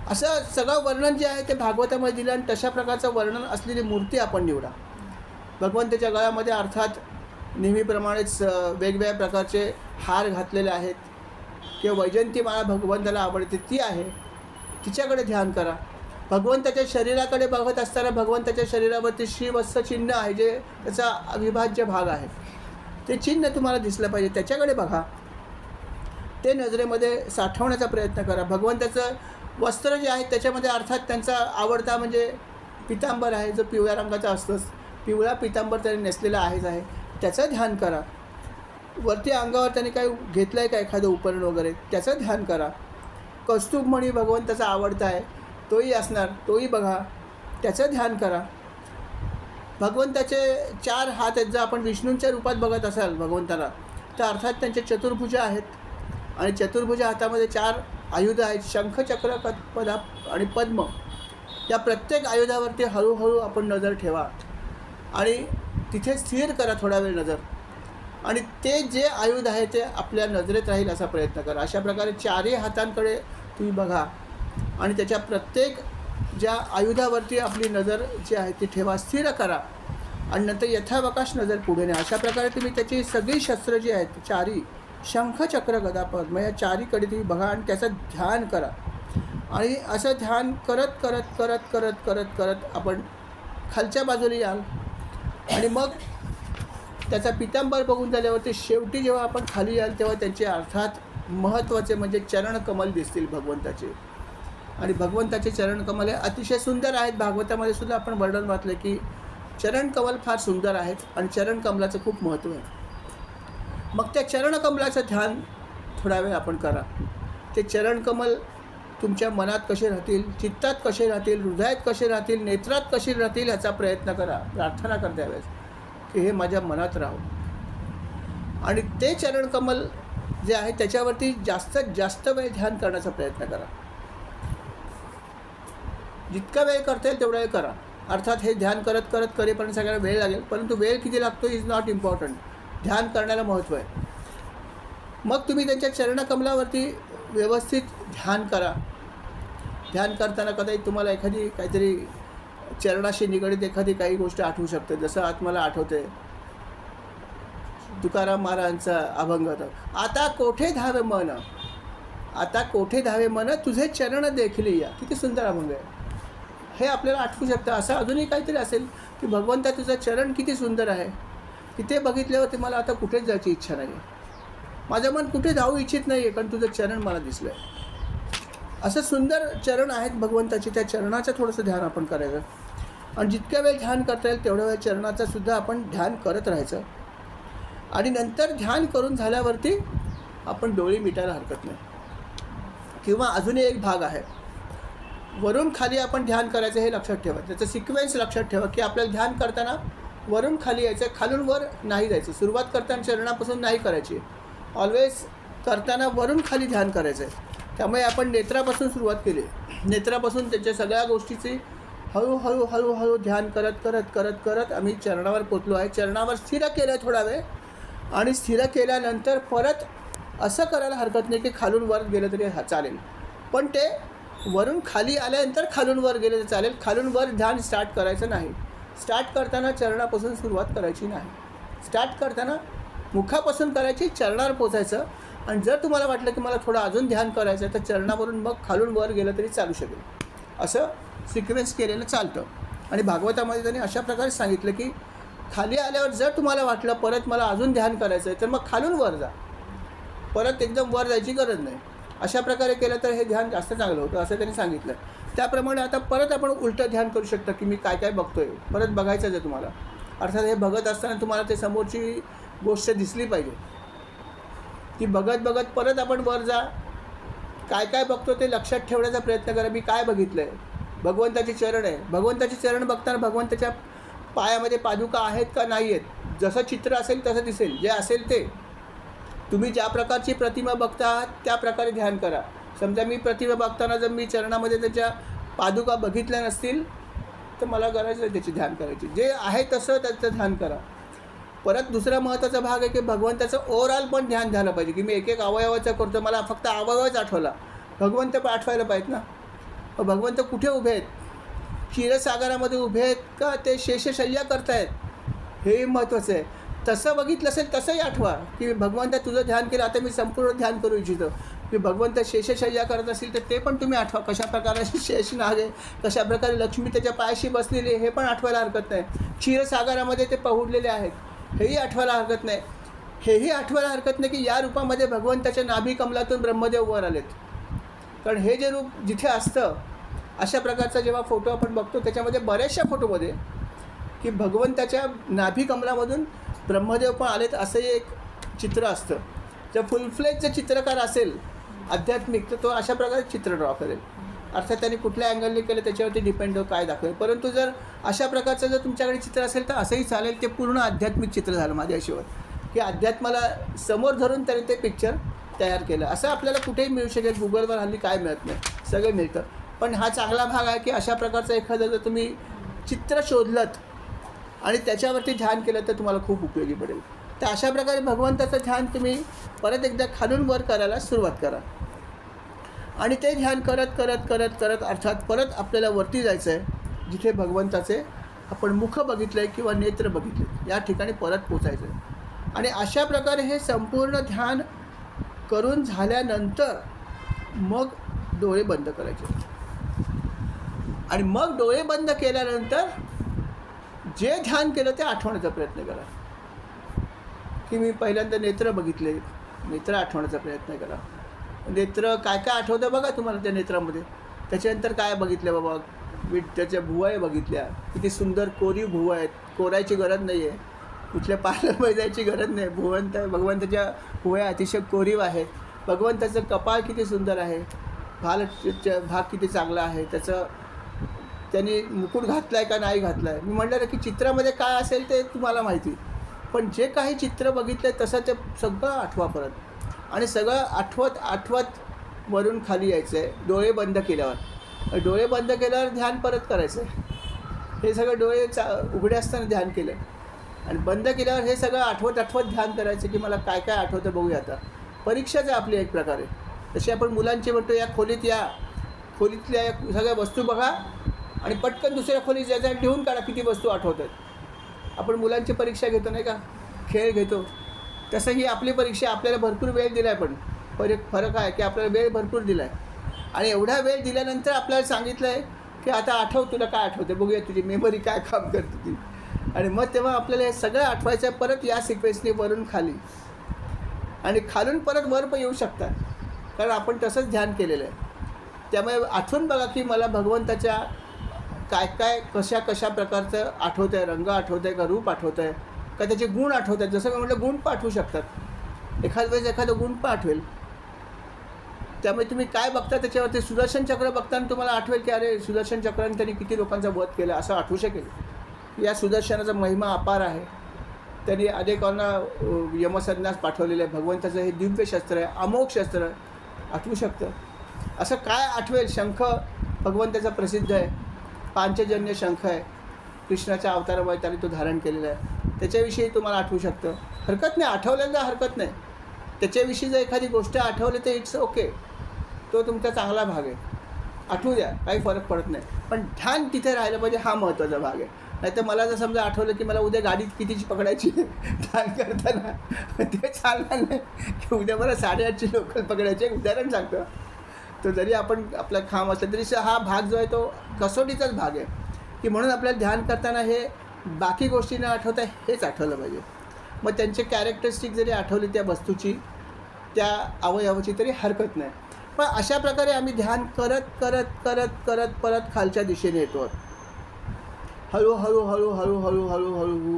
असं सगळं वर्णन जे आहे ते भागवतामध्ये दिलं आणि तशा प्रकारचं वर्णन असलेली मूर्ती आपण निवडा. भगवंताच्या गळ्यामध्ये अर्थात नेहमीप्रमाणेच वेगवेगळ्या प्रकारचे हार घातलेले आहेत किंवा वैजयंती माळा भगवंताला आवडते ती आहे, तिच्याकडे ध्यान करा. भगवंताच्या शरीराकडे बघत असताना भगवंताच्या शरीरावरती श्रीवत्स चिन्ह आहे, जे त्याचा अविभाज्य भाग आहे, ते चिन्ह तुम्हाला दिसलं पाहिजे, त्याच्याकडे बघा. ते नजरेमध्ये साठवण्याचा प्रयत्न करा. भगवंताचं वस्त्र जे आहे त्याच्यामध्ये अर्थात त्यांचा आवडता म्हणजे पितांबर आहे, जो पिवळ्या रंगाचा असतोच, पिवळा पितांबर त्याने नेसलेला आहेच आहे, त्याचं ध्यान करा. वरती अंगावर त्याने काही घेतलं आहे का एखादं उपकरण वगैरे, त्याचं ध्यान करा. कौस्तुभमणी भगवंताचा आवडता आहे, तोही असणार, तोही बघा, त्याचं ध्यान करा. भगवंताचे 4 हात आहेत. जर आपण विष्णूंच्या रूपात बघत असाल भगवंताला तर अर्थात त्यांचे चतुर्भुज आहेत आणि चतुर्भुज हातामध्ये 4 आयुध आहेत, शंख, चक्र, पदा आणि पद्म. या प्रत्येक आयुधावरती हळूहळू आपण नजर ठेवा आणि तिथे स्थिर करा थोडा वेळ नजर, आणि ते जे आयुध आहे ते आपल्या नजरेत राहील असा प्रयत्न करा. अशा प्रकारे 4ही हातांकडे तुम्ही बघा आणि त्याच्या प्रत्येक ज्या आयुधावरती आपली नजर जी आहे ती ठेवा, स्थिर करा आणि नंतर यथावकाश नजर पुढे न्या. अशा प्रकारे तुम्ही त्याची सगळी शस्त्र जी आहेत 4ही शंख, चक्र, गदा, पद्म या 4हीकडे तुम्ही बघा आणि त्याचं ध्यान करा. आणि असं ध्यान करत करत करत करत करत करत आपण खालच्या बाजूला याल आणि मग त्याचा पितांबर बघून झाल्यावरती शेवटी जेव्हा आपण खाली याल तेव्हा त्यांचे अर्थात महत्त्वाचे म्हणजे चरणकमल दिसतील भगवंताचे. आणि भगवंताचे चरणकमल हे अतिशय सुंदर आहेत. भागवतामध्ये सुद्धा आपण वर्णन वाचलं की चरणकमल फार सुंदर आहेत आणि चरणकमलाचं खूप महत्त्व आहे. मग त्या चरणकमलाचं ध्यान थोडा वेळ आपण करा. ते चरणकमल तुमच्या मनात कसे राहतील, चित्तात कसे राहतील, हृदयात कसे राहतील, नेत्रात कसे राहतील ह्याचा प्रयत्न करा प्रार्थना करता वेळेस. की हे माझ्या मनात राहावं. आणि ते चरणकमल जे आहे त्याच्यावरती जास्तीत जास्त वेळ ध्यान करण्याचा प्रयत्न करा. जितका वेळ करता येईल तेवढा वेळ करा. अर्थात हे ध्यान करत करत करेपर्यंत सगळ्याला वेळ लागेल, परंतु वेळ किती लागतो इज नॉट इम्पॉर्टंट. ध्यान करण्याला महत्त्व आहे. मग तुम्ही त्यांच्या चरणकमलावरती व्यवस्थित ध्यान करा. ध्यान करताना कदाचित तुम्हाला एखादी काहीतरी चरणाशी निगडीत एखादी काही गोष्ट आठवू शकते. जसं आज मला आठवते तुकाराम महाराजांचा अभंग होता, आता कोठे धावे मन, आता कोठे धावे मन, तुझे चरण देखली या. किती सुंदर अभंग आहे. हे आपल्याला आठवू शकतं. असं अजूनही काहीतरी असेल की भगवंता तुझं चरण किती सुंदर आहे, की ते बघितल्यावरती मला आता कुठेच जायची इच्छा नाही आहे. माझं मन कुठे जाऊ इच्छित नाही आहे, कारण तुझं चरण मला दिसलं आहे. असं सुंदर चरण आहेत भगवंताचे. त्या चरणाचं थोडंसं ध्यान आपण करायचं. आणि जितक्या वेळ ध्यान करता येईल तेवढ्या वेळ चरणाचं सुद्धा आपण ध्यान करत राहायचं. आणि नंतर ध्यान करून झाल्यावरती आपण डोळे मिटायला हरकत नाही. किंवा अजूनही एक भाग आहे, वरून खाली आपण ध्यान करायचं हे लक्षात ठेवा. त्याचं सिक्वेन्स लक्षात ठेवा की आपल्याला ध्यान करताना वरून खाली यायचं, खालून वर नाही जायचं. सुरुवात करताना चरणापासून नाही करायची. ऑलवेज करताना वरून खाली ध्यान करायचं आहे. त्यामुळे आपण नेत्रापासून सुरुवात केली. नेत्रापासून त्याच्या सगळ्या गोष्टीची हळूहळू हळूहळू ध्यान करत करत करत करत आम्ही चरणावर पोचलो आहे. चरणावर स्थिर केलं आहे थोडा वेळ. आणि स्थिर केल्यानंतर परत असं करायला हरकत नाही की खालून वर गेलं तरी चालेल, पण ते वरून खाली आल्यानंतर खालून वर गेलं तर चालेल. खालून वर ध्यान स्टार्ट करायचं नाही. स्टार्ट करताना चरणापासून सुरुवात करायची नाही. स्टार्ट करताना मुखापासून करायची, चरणावर पोचायचं. आणि जर तुम्हाला वाटलं की मला थोडं अजून ध्यान करायचं आहे तर चरणावरून मग खालून वर गेलं तरी चालू शकेल. असं सिक्वेन्स केलेलं चालतं. आणि भागवतामध्ये त्यांनी अशा प्रकारे सांगितलं की खाली आल्यावर जर तुम्हाला वाटलं परत मला अजून ध्यान करायचं आहे तर मग खालून वर जा. परत एकदम वर जायची गरज नाही. अशा प्रकारे केलं तर हे ध्यान जास्त चांगलं होतं असं त्यांनी सांगितलं. त्याप्रमाणे आता परत आपण उलटं ध्यान करू शकता की मी काय काय बघतो आहे, परत बघायचंच आहे तुम्हाला. अर्थात हे बघत असताना तुम्हाला ते समोरची गोष्ट दिसली पाहिजे. ती बघत बघत परत आपण वर जा. काय काय बघतो ते लक्षात ठेवण्याचा प्रयत्न करा. मी काय बघितलं आहे, भगवंताची चरण आहे. भगवंताची चरण बघताना भगवंताच्या पायामध्ये पादुका आहेत का नाही आहेत, जसं चित्र असेल तसं दिसेल. जे असेल ते तुम्ही ज्या प्रकारची प्रतिमा बघता त्या प्रकारे ध्यान करा. समजा मी प्रतिमा बघताना जर मी चरणामध्ये त्याच्या पादुका बघितल्या नसतील तर मला गरज नाही त्याची ध्यान करायची. जे आहे तसं त्याचं ध्यान करा. परत दुसरा महत्त्वाचा भाग आहे की भगवंताचं ओव्हरऑल पण ध्यान झालं पाहिजे. की मी एक एक अवयवाचं करतो, मला फक्त अवयवच आठवला, भगवंत पण आठवायला पाहिजेत ना. भगवंत कुठे उभे आहेत, क्षीरसागरामध्ये उभे आहेत का ते शेषशय्या करतायत, हे महत्त्वाचं आहे. तसं बघितलं असेल तसंही आठवा की भगवंत तुझं ध्यान केलं, आता मी संपूर्ण ध्यान करू इच्छितो. की भगवंत शेषशय्या करत असेल तर ते पण तुम्ही आठवा. कशा प्रकारे शेषनाग आहे, कशा प्रकारे लक्ष्मी त्याच्या पायाशी बसलेली आहे हे पण आठवायला हरकत नाही. क्षीरसागरामध्ये ते पहुडलेले आहेत हेही आठवायला हरकत नाही. हेही आठवायला हरकत नाही की या रूपामध्ये भगवंताच्या नाभी कमलातून ब्रह्मदेव वर आलेत. कारण हे जे रूप जिथे असतं अशा प्रकारचा जेव्हा फोटो आपण बघतो त्याच्यामध्ये बऱ्याचशा फोटोमध्ये की भगवंताच्या नाभी कमलामधून ब्रह्मदेव पण आलेत असंही एक चित्र असतं. जर फुलफ्लेज जर चित्रकार असेल आध्यात्मिक तर तो अशा प्रकारे चित्र ड्रॉ करेल. अर्थात त्यांनी कुठल्या अँगलने केलं त्याच्यावरती डिपेंड हो काय दाखवेल. परंतु जर अशा प्रकारचं जर तुमच्याकडे चित्र असेल तर असंही चालेल. ते पूर्ण आध्यात्मिक चित्र झालं माझ्या हिशोबात, की अध्यात्माला समोर धरून त्यांनी ते पिक्चर तयार केलं. असं आपल्याला कुठेही मिळू शकेल. गुगलवर हल्ली काय मिळत नाही, सगळं मिळतं. पण हा चांगला भाग आहे की अशा प्रकारचं एखादं जर तुम्ही चित्र शोधलंत आणि त्याच्यावरती ध्यान केलं तर तुम्हाला खूप उपयोगी पडेल. तर अशा प्रकारे भगवंताचं ध्यान तुम्ही परत एकदा खालून वर करायला सुरुवात करा. आणि ते ध्यान करत करत करत करत अर्थात परत आपल्याला वरती जायचं आहे जिथे भगवंताचे आपण मुख बघितलं आहे किंवा नेत्र बघितले, या ठिकाणी परत पोचायचं आहे. आणि अशा प्रकारे हे संपूर्ण ध्यान करून झाल्यानंतर मग डोळे बंद करायचे. आणि मग डोळे बंद केल्यानंतर जे ध्यान केलं ते आठवण्याचा प्रयत्न करा. की मी पहिल्यांदा नेत्र बघितले, नेत्र आठवण्याचा प्रयत्न करा. नेत्र काय काय आठवतं बघा तुम्हाला त्या नेत्रामध्ये. त्याच्यानंतर काय बघितलं बाबा, मी त्याच्या भुवया बघितल्या, किती सुंदर कोरीव भुवया आहेत. कोरायची गरज नाही आहे, कुठल्या पार्लरमध्ये जायची गरज नाही. भगवंताच्या भुवया अतिशय कोरीव आहेत. भगवंताचं कपाळ किती सुंदर आहे, भाग किती चांगला आहे, त्याचं त्यांनी मुकुट घातला आहे का नाही घातला आहे. मी म्हटलं की चित्रामध्ये काय असेल ते तुम्हाला माहिती, पण जे काही चित्र बघितलं आहे तसं ते सगळं आठवा परत, आणि सगळं आठवत आठवत वरून खाली यायचं आहे. डोळे बंद केल्यावर, डोळे बंद केल्यावर ध्यान परत करायचं आहे. हे सगळं डोळे उघडे असताना ध्यान केलं आणि बंद केल्यावर हे सगळं आठवत आठवत ध्यान करायचं की मला काय काय आठवतं बघूया. आता परीक्षाच आहे आपली एक प्रकारे. तशी आपण मुलांची म्हणतो या खोलीत या, खोलीतल्या या सगळ्या वस्तू बघा आणि पटकन दुसऱ्या खोलीत जायचं आणि लिहून काढा किती वस्तू आठवत आहेत. आपण मुलांची परीक्षा घेतो नाही का, खेळ घेतो, तसं ही आपली परीक्षा. आपल्याला भरपूर वेळ दिला आहे, पण फरक आहे की आपल्याला वेळ भरपूर दिला आहे आणि एवढा वेळ दिल्यानंतर आपल्याला सांगितलं आहे की आता आठव, तुला काय आठवतं बघूया, तुझी मेमरी काय काम करते ती. आणि मग तेव्हा आपल्याला हे सगळं आठवायचं आहे परत या सिक्वेन्सने वरून खाली, आणि खालून परत वर पण येऊ शकतात कारण आपण तसंच ध्यान केलेलं आहे. त्यामुळे आठवून बघा की मला भगवंताच्या काय काय कशा कशा प्रकारचं आठवतं आहे. रंग आठवतं आहे का, रूप आठवतं आहे का, त्याचे गुण आठवत आहेत. जसं मी म्हटलं गुण पण आठवू शकतात, एखाद्या वेळेस एखादं गुण पण आठवेल. त्यामुळे तुम्ही काय बघता त्याच्यावरती सुदर्शन चक्र बघताना तुम्हाला आठवेल की अरे सुदर्शन चक्राने त्यांनी किती लोकांचा वध केला, असं आठवू शकेल. या सुदर्शनाचा महिमा अपार आहे. त्यांनी अनेकांना यमसन्यास पाठवलेलं आहे. भगवंताचं हे दिव्य शस्त्र आहे, अमोघ शस्त्र आठवू शकतं. असं काय आठवेल. शंख भगवंताचा प्रसिद्ध आहे, पांचजन्य शंख आहे, कृष्णाच्या अवतारामुळे त्यांनी तो धारण केलेला आहे. त्याच्याविषयी तुम्हाला आठवू शकतं. हरकत नाही, आठवल्यानं हरकत नाही. त्याच्याविषयी जर एखादी गोष्ट आठवली तर इट्स ओके, तो तुमचा चांगला भाग आहे, आठवू द्या, काही फरक पडत नाही. पण ध्यान तिथे राहिलं पाहिजे, हा महत्त्वाचा भाग आहे. नाही तर मला जर समजा आठवलं की मला उद्या गाडी कितीची पकडायची ध्यान करताना, ते चालणार नाही की उद्या मला 8:30ची लोकल पकडायची. एक उदाहरण सांगतो. तो जरी आपण आपला खांब असला तरी हा भाग जो आहे तो कसोटीचाच भाग आहे की म्हणून आपल्याला ध्यान करताना हे बाकी गोष्टी न आठवता हेच आठवलं पाहिजे. मग त्यांचे कॅरेक्टरिस्टिक जरी आठवली त्या वस्तूची, त्या अवयवाची, तरी हरकत नाही. पण अशा प्रकारे आम्ही ध्यान करत करत करत करत परत खालच्या दिशेने येतो. हळूहळू हळूहळू हळूहळू हळू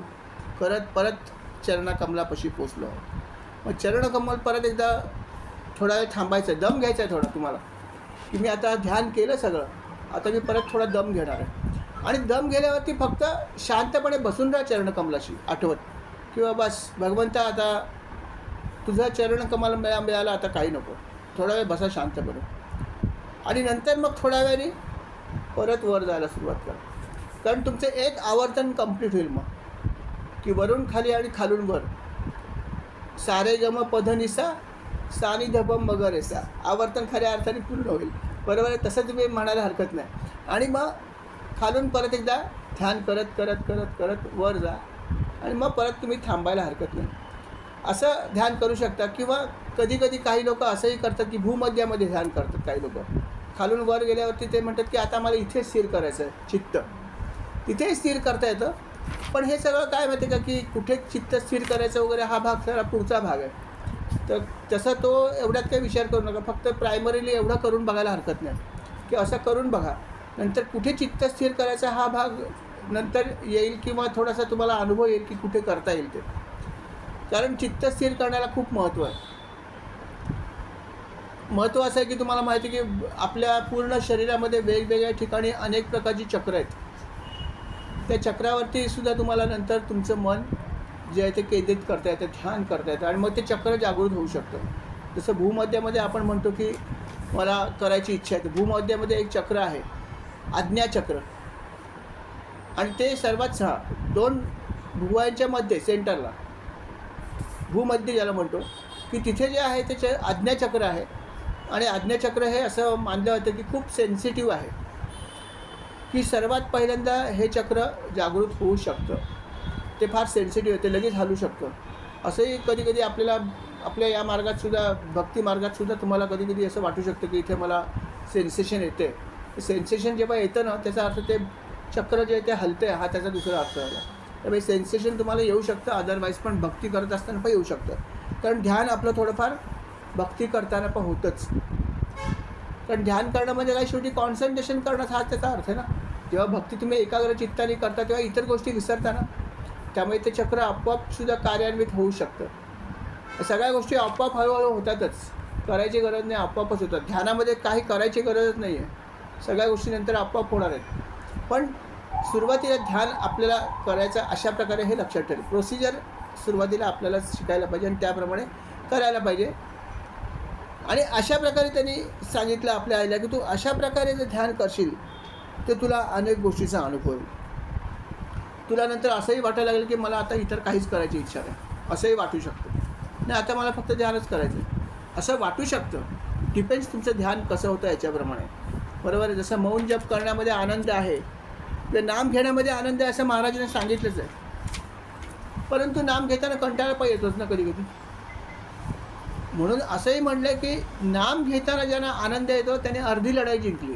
करत परत चरणकमलापाशी पोचलो. मग चरणकमल परत एकदा थोडा वेळ थांबायचं, दम घ्यायचा आहे थोडा तुम्हाला की मी आता ध्यान केलं सगळं, आता मी परत थोडा दम घेणार आहे. आणि दम गेल्यावरती फक्त शांतपणे बसून राहा चरणकमलाशी आठवत किंवा बस भगवंता आता तुझा चरणकमल मिळाला, आता काही नको, थोडा वेळ बसा शांतपणे. आणि नंतर मग थोड्या वेळाने परत वर जायला सुरुवात करा, कारण तुमचं एक आवर्तन कंप्लीट होईल. मग की वरून खाली आणि खालून वर, सारे गम पधनिसा सानी धपम मगरेसा, आवर्तन खऱ्या अर्थाने पूर्ण होईल. बरोबर आहे, तसं तुम्ही म्हणायला हरकत नाही. आणि मग खालून परत एकदा ध्यान करत करत करत करत वर जा आणि मग परत तुम्ही थांबायला हरकत नाही. असं ध्यान करू शकता. किंवा कधी कधी काही लोक असंही करतात की भूमध्यामध्ये ध्यान करतात. काही लोक खालून वर गेल्यावरती ते म्हणतात की आता मला इथे स्थिर करायचं आहे चित्त, तिथेही स्थिर करता येतं. पण हे सगळं काय माहिती आहे का की कुठे चित्त स्थिर करायचं वगैरे हा भाग सगळा पुढचा भाग आहे. तर तसा तो एवढ्यात काही विचार करू नका. फक्त प्रायमरीली एवढा करून बघायला हरकत नाही की असं करून बघा. नंतर कुठे चित्त स्थिर करायचा हा भाग नंतर येईल किंवा थोडासा तुम्हाला अनुभव येईल की कुठे करता येईल ते. कारण चित्त स्थिर करण्याला खूप महत्त्व आहे. महत्त्व असं आहे की तुम्हाला माहिती आहे की आपल्या पूर्ण शरीरामध्ये वेगवेगळ्या ठिकाणी अनेक प्रकारची चक्र आहेत. त्या चक्रावरती सुद्धा तुम्हाला नंतर तुमचं मन जे आहे ते केंद्रित करता येतं, ध्यान करता येतं आणि मग ते चक्र जागृत होऊ शकतं. जसं भूमध्यामध्ये आपण म्हणतो की मला करायची इच्छा आहे. भूमध्यामध्ये एक चक्र आहे, आज्ञाचक्र, आणि ते सर्वात 2 भुवयांच्या मध्ये सेंटरला भूमध्य ज्याला म्हणतो की तिथे जे आहे त्याचे आज्ञाचक्र आहे. आणि आज्ञाचक्र हे असं मानलं जातं की खूप सेन्सिटिव्ह आहे, की सर्वात पहिल्यांदा हे चक्र जागृत होऊ शकतं. ते फार सेन्सिटिव्ह आहे, ते लगेच हलू शकतं. असंही कधी कधी आपल्याला आपल्या या मार्गातसुद्धा, भक्ती मार्गातसुद्धा तुम्हाला कधी कधी असं वाटू शकतं की इथे मला सेन्सेशन येते. सेन्सेशन जेव्हा येतं ना त्याचा अर्थ ते चक्र जे आहे ते हलते, हा त्याचा दुसरा अर्थ झाला. त्यामुळे सेन्सेशन तुम्हाला येऊ शकतं, अदरवाईज पण भक्ती करत असताना पण येऊ शकतं. कारण ध्यान आपलं थोडंफार भक्ती करताना पण होतंच. कारण ध्यान करणं म्हणजे काय, शेवटी कॉन्सन्ट्रेशन करणं हा त्याचा अर्थ आहे ना. जेव्हा भक्ती तुम्ही एकाग्र चित्ताने करता तेव्हा इतर गोष्टी विसरता ना, त्यामुळे ते चक्र आपोआपसुद्धा कार्यान्वित होऊ शकतं. सगळ्या गोष्टी आपोआप हळूहळू होतातच, करायची गरज नाही, आपोआपच होतात. ध्यानामध्ये काही करायची गरजच नाही आहे, सगळ्या गोष्टी नंतर आपोआप होणार आहेत. पण सुरुवातीला ध्यान आपल्याला करायचं अशा प्रकारे हे लक्षात ठेवेल. प्रोसिजर सुरुवातीला आपल्याला शिकायला पाहिजे आणि त्याप्रमाणे करायला पाहिजे. आणि अशा प्रकारे त्यांनी सांगितलं आपल्या आईला की तू अशा प्रकारे जर ध्यान करशील तर तुला अनेक गोष्टीचा अनुभव येईल. तुला नंतर असंही वाटायला लागेल की मला आता इतर काहीच करायची इच्छा नाही, असंही वाटू शकतं. नाही, आता मला फक्त ध्यानच करायचं आहे असं वाटू शकतं. डिपेंड्स तुमचं ध्यान कसं होतं याच्याप्रमाणे, बरोबर आहे. जसं मौन जप करण्यामध्ये आनंद आहे, ते नाम घेण्यामध्ये आनंद आहे असं महाराजांनी सांगितलंच आहे. परंतु नाम घेताना कंटाळा पण येतोच ना कधी कधी. म्हणून असंही म्हटलं की नाम घेताना ज्यांना आनंद येतो त्याने अर्धी लढाई जिंकली.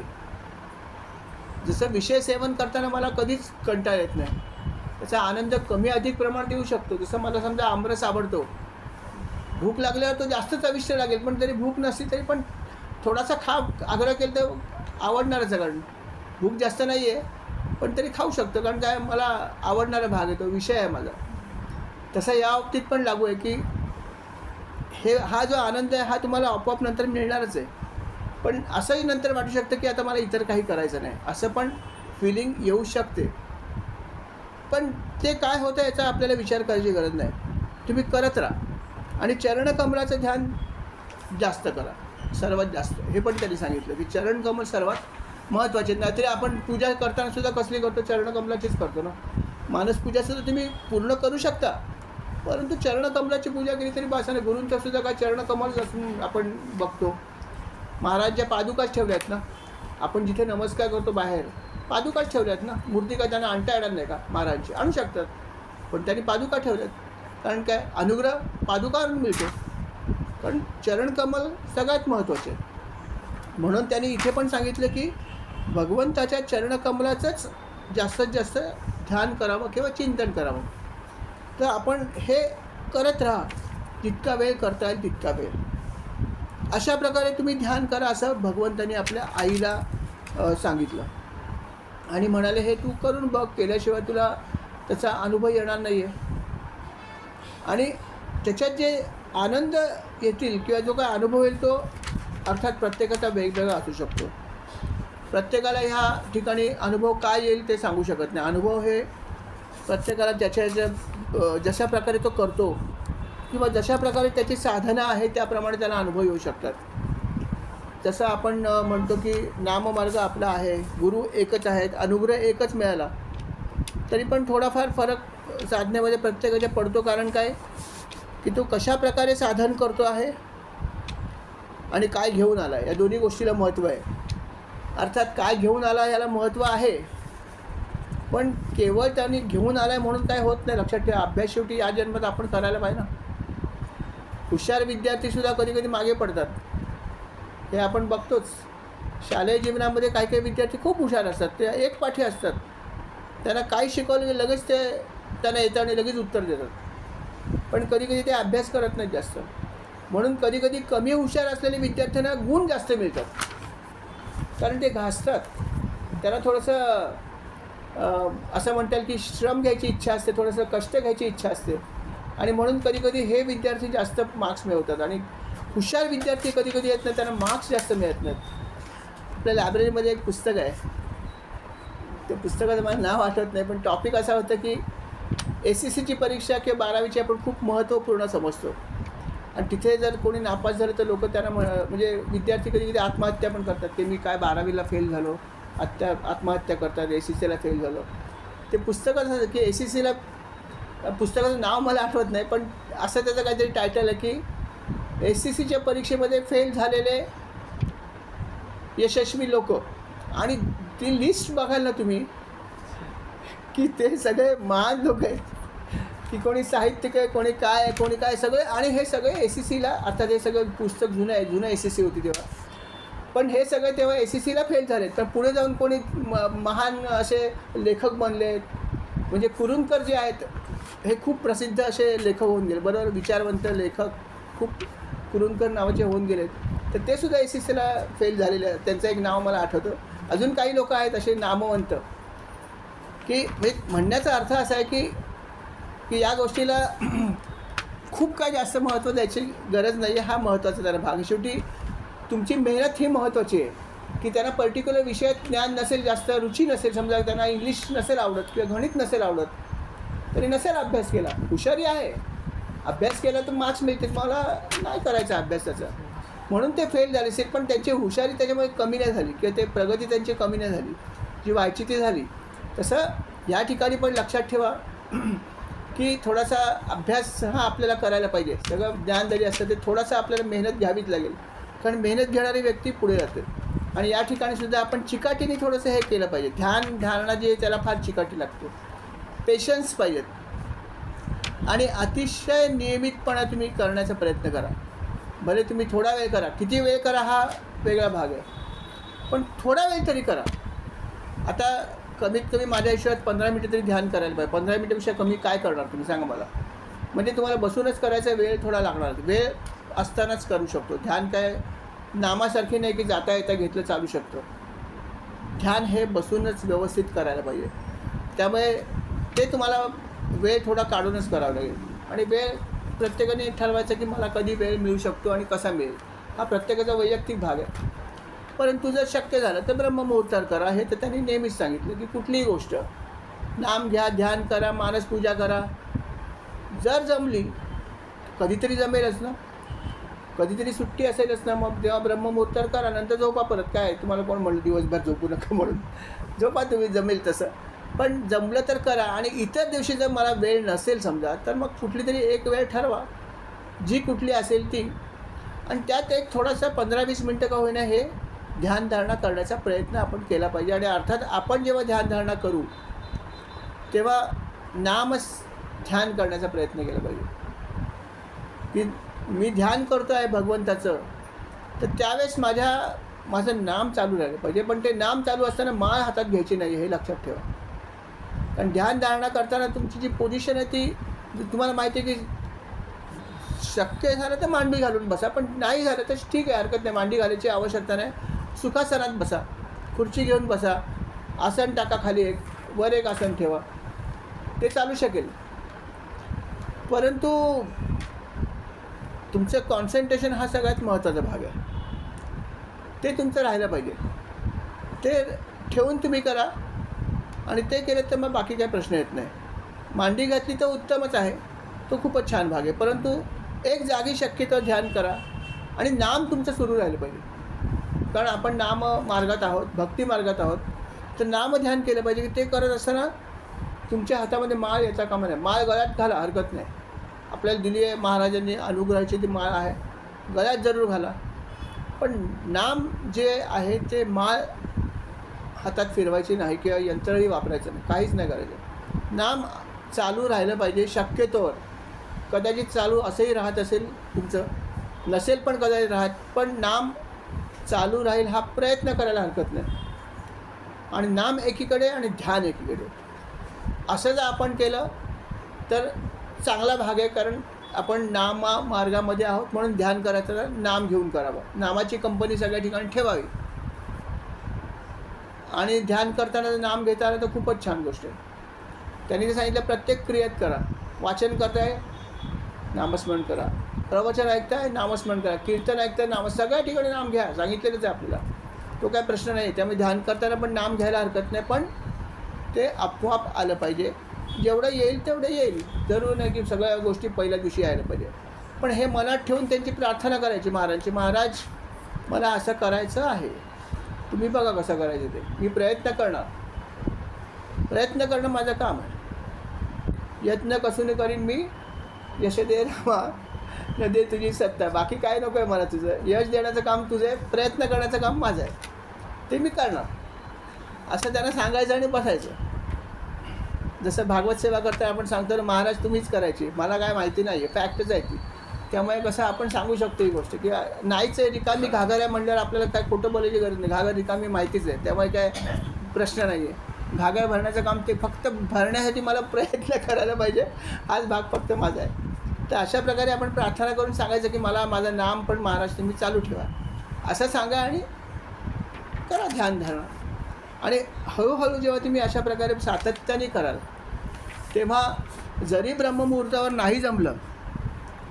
जसं विषय सेवन करताना मला कधीच कंटाळा येत नाही, त्याचा आनंद कमी अधिक प्रमाणात येऊ शकतो. जसं मला समजा आमरस आवडतो, भूक लागल्यावर तो जास्त चविष्ट लागेल, पण जरी भूक नसली तरी पण थोडासा आग्रह केला तर आवडणारच आहे. कारण भूक जास्त नाही आहे पण तरी खाऊ शकतो, कारण काय मला आवडणारा भाग आहे, तो विषय आहे माझा. तसा या बाबतीत पण लागू आहे की हा जो आनंद आहे हा तुम्हाला आपोआप नंतर मिळणारच आहे. पण असंही नंतर वाटू शकतं की आता मला इतर काही करायचं नाही, असं पण फिलिंग येऊ शकते. पण ते काय होतं याचा आपल्याला विचार करायची गरज नाही. तुम्ही करत राहा आणि चरणकमलाचं ध्यान जास्त करा, सर्वात जास्त. हे पण त्यांनी सांगितलं की चरणकमल सर्वात महत्त्वाचे. नाहीतरी आपण पूजा करताना सुद्धा कसली करतो, चरणकमलाचीच करतो ना. मानसपूजासुद्धा तुम्ही पूर्ण करू शकता, परंतु चरणकमलाची पूजा केली तरी बासाने. गुरूंचं सुद्धा काय चरणकमल असून आपण बघतो. महाराजच्या पादुकाच ठेवल्यात ना, आपण जिथे नमस्कार करतो बाहेर पादुकाच ठेवल्यात ना. मूर्ती काय त्यांना आणता येणार नाही का? महाराजची आणू शकतात, पण त्यांनी पादुका ठेवल्यात. कारण काय, अनुग्रह पादुकावरून मिळतो. कारण चरणकमल सगळ्यात महत्त्वाचे. म्हणून त्यांनी इथे पण सांगितलं की भगवंताच्या चरणकमलाचंच जास्तीत जास्त ध्यान करावं किंवा चिंतन करावं. तर आपण हे करत राहा, जितका वेळ करता येईल तितका वेळ. अशा प्रकारे तुम्ही ध्यान करा असं भगवंतांनी आपल्या आईला सांगितलं. आणि म्हणाले हे तू करून बघ, केल्याशिवाय तुला त्याचा अनुभव येणार नाही आहे. आणि त्याच्यात जे आनंद येतील किंवा जो काय अनुभव येईल तो अर्थात प्रत्येकाचा वेगवेगळा असू शकतो. प्रत्येकाला ह्या ठिकाणी अनुभव काय येईल ते सांगू शकत नाही. अनुभव हे प्रत्येकाला जशा प्रकारे तो करतो किंवा जशा प्रकारे त्याची साधना आहे त्याप्रमाणे त्याला अनुभव येऊ शकतात. जसं आपण म्हणतो की नाममार्ग आपला आहे, गुरु एकच आहेत, अनुग्रह एकच मिळाला, तरी पण थोडाफार फरक साधनेमध्ये प्रत्येकाच्या पडतो. कारण काय की तो कशा प्रकारे साधन करतो आहे आणि काय घेऊन आला आहे, या दोन्ही गोष्टीला महत्त्व आहे. अर्थात काय घेऊन आला याला महत्त्व आहे, पण केवळ त्यांनी घेऊन आला आहे म्हणून काय होत नाही. लक्षात ठेवा, अभ्यास शेवटी या जन्मात आपण करायला पाहिजे ना. हुशार विद्यार्थीसुद्धा कधी कधी मागे पडतात, हे आपण बघतोच. शालेय जीवनामध्ये काही काही विद्यार्थी खूप हुशार असतात, ते एक पाठी असतात, त्यांना काय शिकवलं की लगेच ते त्यांना येतं आणि लगेच उत्तर देतात. पण कधी कधी ते अभ्यास करत नाहीत जास्त. म्हणून कधी कधी कमी हुशार असलेल्या विद्यार्थ्यांना गुण जास्त मिळतात, कारण ते घासतात. त्यांना थोडंसं असं म्हणता येईल की श्रम घ्यायची इच्छा असते, थोडंसं कष्ट घ्यायची इच्छा असते. आणि म्हणून कधी कधी हे विद्यार्थी जास्त मार्क्स मिळवतात आणि हुशार विद्यार्थी कधी कधी येत नाही, त्यांना मार्क्स जास्त मिळत नाहीत. आपल्या लायब्ररीमध्ये एक पुस्तक आहे, त्या पुस्तकाचं मला नाव आठवत नाही, पण टॉपिक असा होता की SSCची परीक्षा किंवा 12वीची आपण खूप महत्त्वपूर्ण समजतो. आणि तिथे जर कोणी नापास झालं तर लोक त्यांना म्हणजे विद्यार्थी कधी कधी आत्महत्या पण करतात की मी काय 12वीला फेल झालो, आत्महत्या करतात. SSCला फेल झालो. ते पुस्तक असं की SSCला, पुस्तकाचं नाव मला आठवत नाही, पण असं त्याचं काहीतरी टायटल आहे की SSCच्या परीक्षेमध्ये फेल झालेले यशस्वी लोक. आणि ती लिस्ट बघाल ना तुम्ही की ते सगळे महान लोक आहेत, की कोणी साहित्यिक आहे, कोणी काय आहे, कोणी काय, सगळे. आणि हे सगळे SSCला, अर्थात हे सगळं पुस्तक जुनं SSC होती तेव्हा, पण हे सगळे तेव्हा SSCला फेल झालेत. तर पुढे जाऊन कोणी महान असे लेखक बनलेत. म्हणजे कुरुंदकर जे आहेत हे खूप प्रसिद्ध असे लेखक होऊन गेले, बरोबर, विचारवंत लेखक खूप कुरुंदकर नावाचे होऊन गेलेत. तर ते सुद्धा SSCला फेल झालेले आहेत. त्यांचं एक नाव मला आठवतं. अजून काही लोक आहेत असे नामवंत, की म्हणण्याचा अर्थ असा आहे की या गोष्टीला खूप काय जास्त महत्त्व द्यायची गरज नाही आहे. हा महत्त्वाचा जरा भाग. शेवटी तुमची मेहनत ही महत्त्वाची आहे, की त्यांना पर्टिक्युलर विषयात ज्ञान नसेल, जास्त रुची नसेल, समजा त्यांना इंग्लिश नसेल आवडत किंवा गणित नसेल आवडत तरी नसेल अभ्यास केला, हुशारी आहे, अभ्यास केला तर मार्क्स मिळतील, मला नाही करायचा अभ्यास त्याचा, म्हणून ते फेल झाले असेल, पण त्यांची हुशारी त्याच्यामुळे कमी नाही झाली किंवा ते प्रगती त्यांची कमी नाही झाली, जी व्हायची ती झाली. तसं या ठिकाणी पण लक्षात ठेवा की थोडासा अभ्यास हा आपल्याला करायला पाहिजे. सगळं ज्ञान जरी असतं ते थोडासा आपल्याला मेहनत घ्यावीच लागेल, कारण मेहनत घेणारी व्यक्ती पुढे जाते. आणि या ठिकाणी सुद्धा आपण चिकाटीने थोडंसं हे केलं पाहिजे. ध्यान धारणा जे त्याला फार चिकाटी लागते, पेशन्स पाहिजेत आणि अतिशय नियमितपणा तुम्ही करण्याचा प्रयत्न करा. भले तुम्ही थोडा वेळ करा, किती वेळ करा हा वेगळा भाग आहे, पण थोडा वेळ तरी करा. आता कमीत कमी माझ्या हिशोबात 15 मिनिटं तरी ध्यान करायला पाहिजे. 15 मिनिटापेक्षा कमी काय करणार तुम्ही सांगा मला. म्हणजे तुम्हाला बसूनच करायचा वेळ थोडा लागणार, वेळ असतानाच करू शकतो. ध्यान काय नामासारखे नाही की जाता येता घेतलं चालू शकतं. ध्यान हे बसूनच व्यवस्थित करायला पाहिजे. त्यामुळे ते तुम्हाला वेळ थोडा काढूनच करावं लागेल. आणि वेळ प्रत्येकाने ठरवायचं की मला कधी वेळ मिळू शकतो आणि कसा मिळेल, हा प्रत्येकाचा वैयक्तिक भाग आहे. परंतु जर शक्य झालं तर ब्रह्ममुहूर्तावर करा. हे तर त्यांनी नेहमीच सांगितलं की कुठलीही गोष्ट नाम घ्या, ध्यान करा, मानसपूजा करा. जर जमली, कधीतरी जमेलच ना, कधीतरी सुट्टी असेलच ना, मग तेव्हा ब्रह्ममुहूर्तावर करा. नंतर झोपा परत. काय तुम्हाला कोण म्हणलं दिवसभर झोपू नका म्हणून, झोपा तुम्ही जमेल तसं. पण जमलं तर करा. आणि इतर दिवशी जर मला वेळ नसेल समजा, तर मग कुठली तरी एक वेळ ठरवा, जी कुठली असेल ती, आणि त्यात एक थोडासा 15-20 मिनटं का होईना हे ध्यानधारणा करण्याचा प्रयत्न आपण केला पाहिजे. आणि अर्थात आपण जेव्हा ध्यानधारणा करू तेव्हा नामच ध्यान करण्याचा प्रयत्न केला पाहिजे. की मी ध्यान करतो आहे भगवंताचं, तर त्यावेळेस माझं नाम चालू राहिलं पाहिजे. पण ते नाम चालू असताना माळ हातात घ्यायची नाही, हे लक्षात ठेवा. कारण ध्यानधारणा करताना तुमची जी पोझिशन आहे ती तुम्हाला माहिती आहे की शक्य झालं तर मांडी घालून बसा, पण नाही झालं तर ठीक आहे, हरकत नाही, मांडी घालायची आवश्यकता नाही. सुखासनात बसा, खुर्ची घेऊन बसा, आसन टाका, खाली एक वर एक आसन ठेवा, ते चालू शकेल. परंतु तुमचं कॉन्सन्ट्रेशन हा सगळ्यात महत्त्वाचा भाग आहे, ते तुमचं राहायला पाहिजे. ते ठेवून तुम्ही करा, आणि ते केलं तर मग बाकी काही प्रश्न येत नाही. मांडी घातली तर उत्तमच आहे, तो खूपच छान भाग आहे. परंतु एक जागी शक्यतो ध्यान करा आणि नाम तुमचं सुरू राहिलं पाहिजे. कारण आपण नाम मार्गात आहोत, भक्ती मार्गात आहोत, तर नाम ध्यान केलं पाहिजे. की ते करत असताना तुमच्या हातामध्ये माळ याचा कामा नाही. माळ गळ्यात घाला, हरकत नाही, आपल्याला दिली आहे महाराजांनी अनुग्रहाची ती माळ आहे, गळ्यात जरूर घाला. पण नाम जे आहे ते माळ हातात फिरवायची नाही किंवा यंत्रही वापरायचं नाही, काहीच नाही करायचं. नाम चालू राहिलं पाहिजे शक्यतोवर. कदाचित चालू असंही राहत असेल तुमचं, नसेल पण कदाचित राहत, पण नाम चालू राहील हा प्रयत्न करायला हरकत नाही. आणि नाम एकीकडे आणि ध्यान एकीकडे, असं जर आपण केलं तर चांगला भाग आहे. कारण आपण मार्गामध्ये आहोत, म्हणून ध्यान करायचं तर नाम घेऊन करावं. नामाची कंपनी सगळ्या ठिकाणी ठेवावी. आणि ध्यान करताना नाम घेता आलं तर खूपच छान गोष्ट आहे. त्यांनी जे सांगितलं प्रत्येक क्रियेत करा. वाचन करताय नामस्मरण करा, प्रवचन ऐकताय नामस्मरण करा, कीर्तन ऐकताय सगळ्या ठिकाणी नाम घ्या, सांगितलेलंच आहे आपल्याला, तो काय प्रश्न नाही. त्यामुळे ध्यान करताना पण नाम घ्यायला हरकत नाही, पण ते आपोआप आलं पाहिजे. जेवढं येईल तेवढं येईल, जरूर नाही की सगळ्या गोष्टी पहिल्या दिवशी यायला पाहिजे. पण हे मनात ठेवून त्यांची प्रार्थना करायची महाराजांची, महाराज मला असं करायचं आहे, तुम्ही बघा कसं करायचं ते, मी प्रयत्न करणार. प्रयत्न करणं माझं काम आहे. यत्न कसून करीन मी, यश दे रामा न दे तुझी सत्ता. बाकी काय नको आहे मला तुझं. यश देण्याचं काम तुझं आहे, प्रयत्न करण्याचं काम माझं आहे, ते मी करणार, असं त्यांना सांगायचं आणि बसायचं. जसं भागवत सेवा करता आपण सांगतो ना, महाराज तुम्हीच करायची, मला काय माहिती नाही आहे, फॅक्टच आहे ती. त्यामुळे कसं आपण सांगू शकतो ही गोष्ट की नाहीच आहे, रिकामी घागऱ्या म्हणल्यावर आपल्याला काय खोटं बोलायची गरज नाही. घागर रिकामी माहितीच आहे, त्यामुळे काय प्रश्न नाही आहे. घागर भरण्याचं काम ते फक्त भरण्यासाठी मला प्रयत्न करायला पाहिजे, हाच भाग फक्त माझा आहे. तर अशा प्रकारे आपण प्रार्थना करून सांगायचं की मला माझं नाम पण महाराज तुम्ही चालू ठेवा, असं सांगा आणि करा ध्यानधारणा. आणि हळूहळू जेव्हा तुम्ही अशा प्रकारे सातत्याने कराल, तेव्हा जरी ब्रह्ममुहूर्तावर नाही जमलं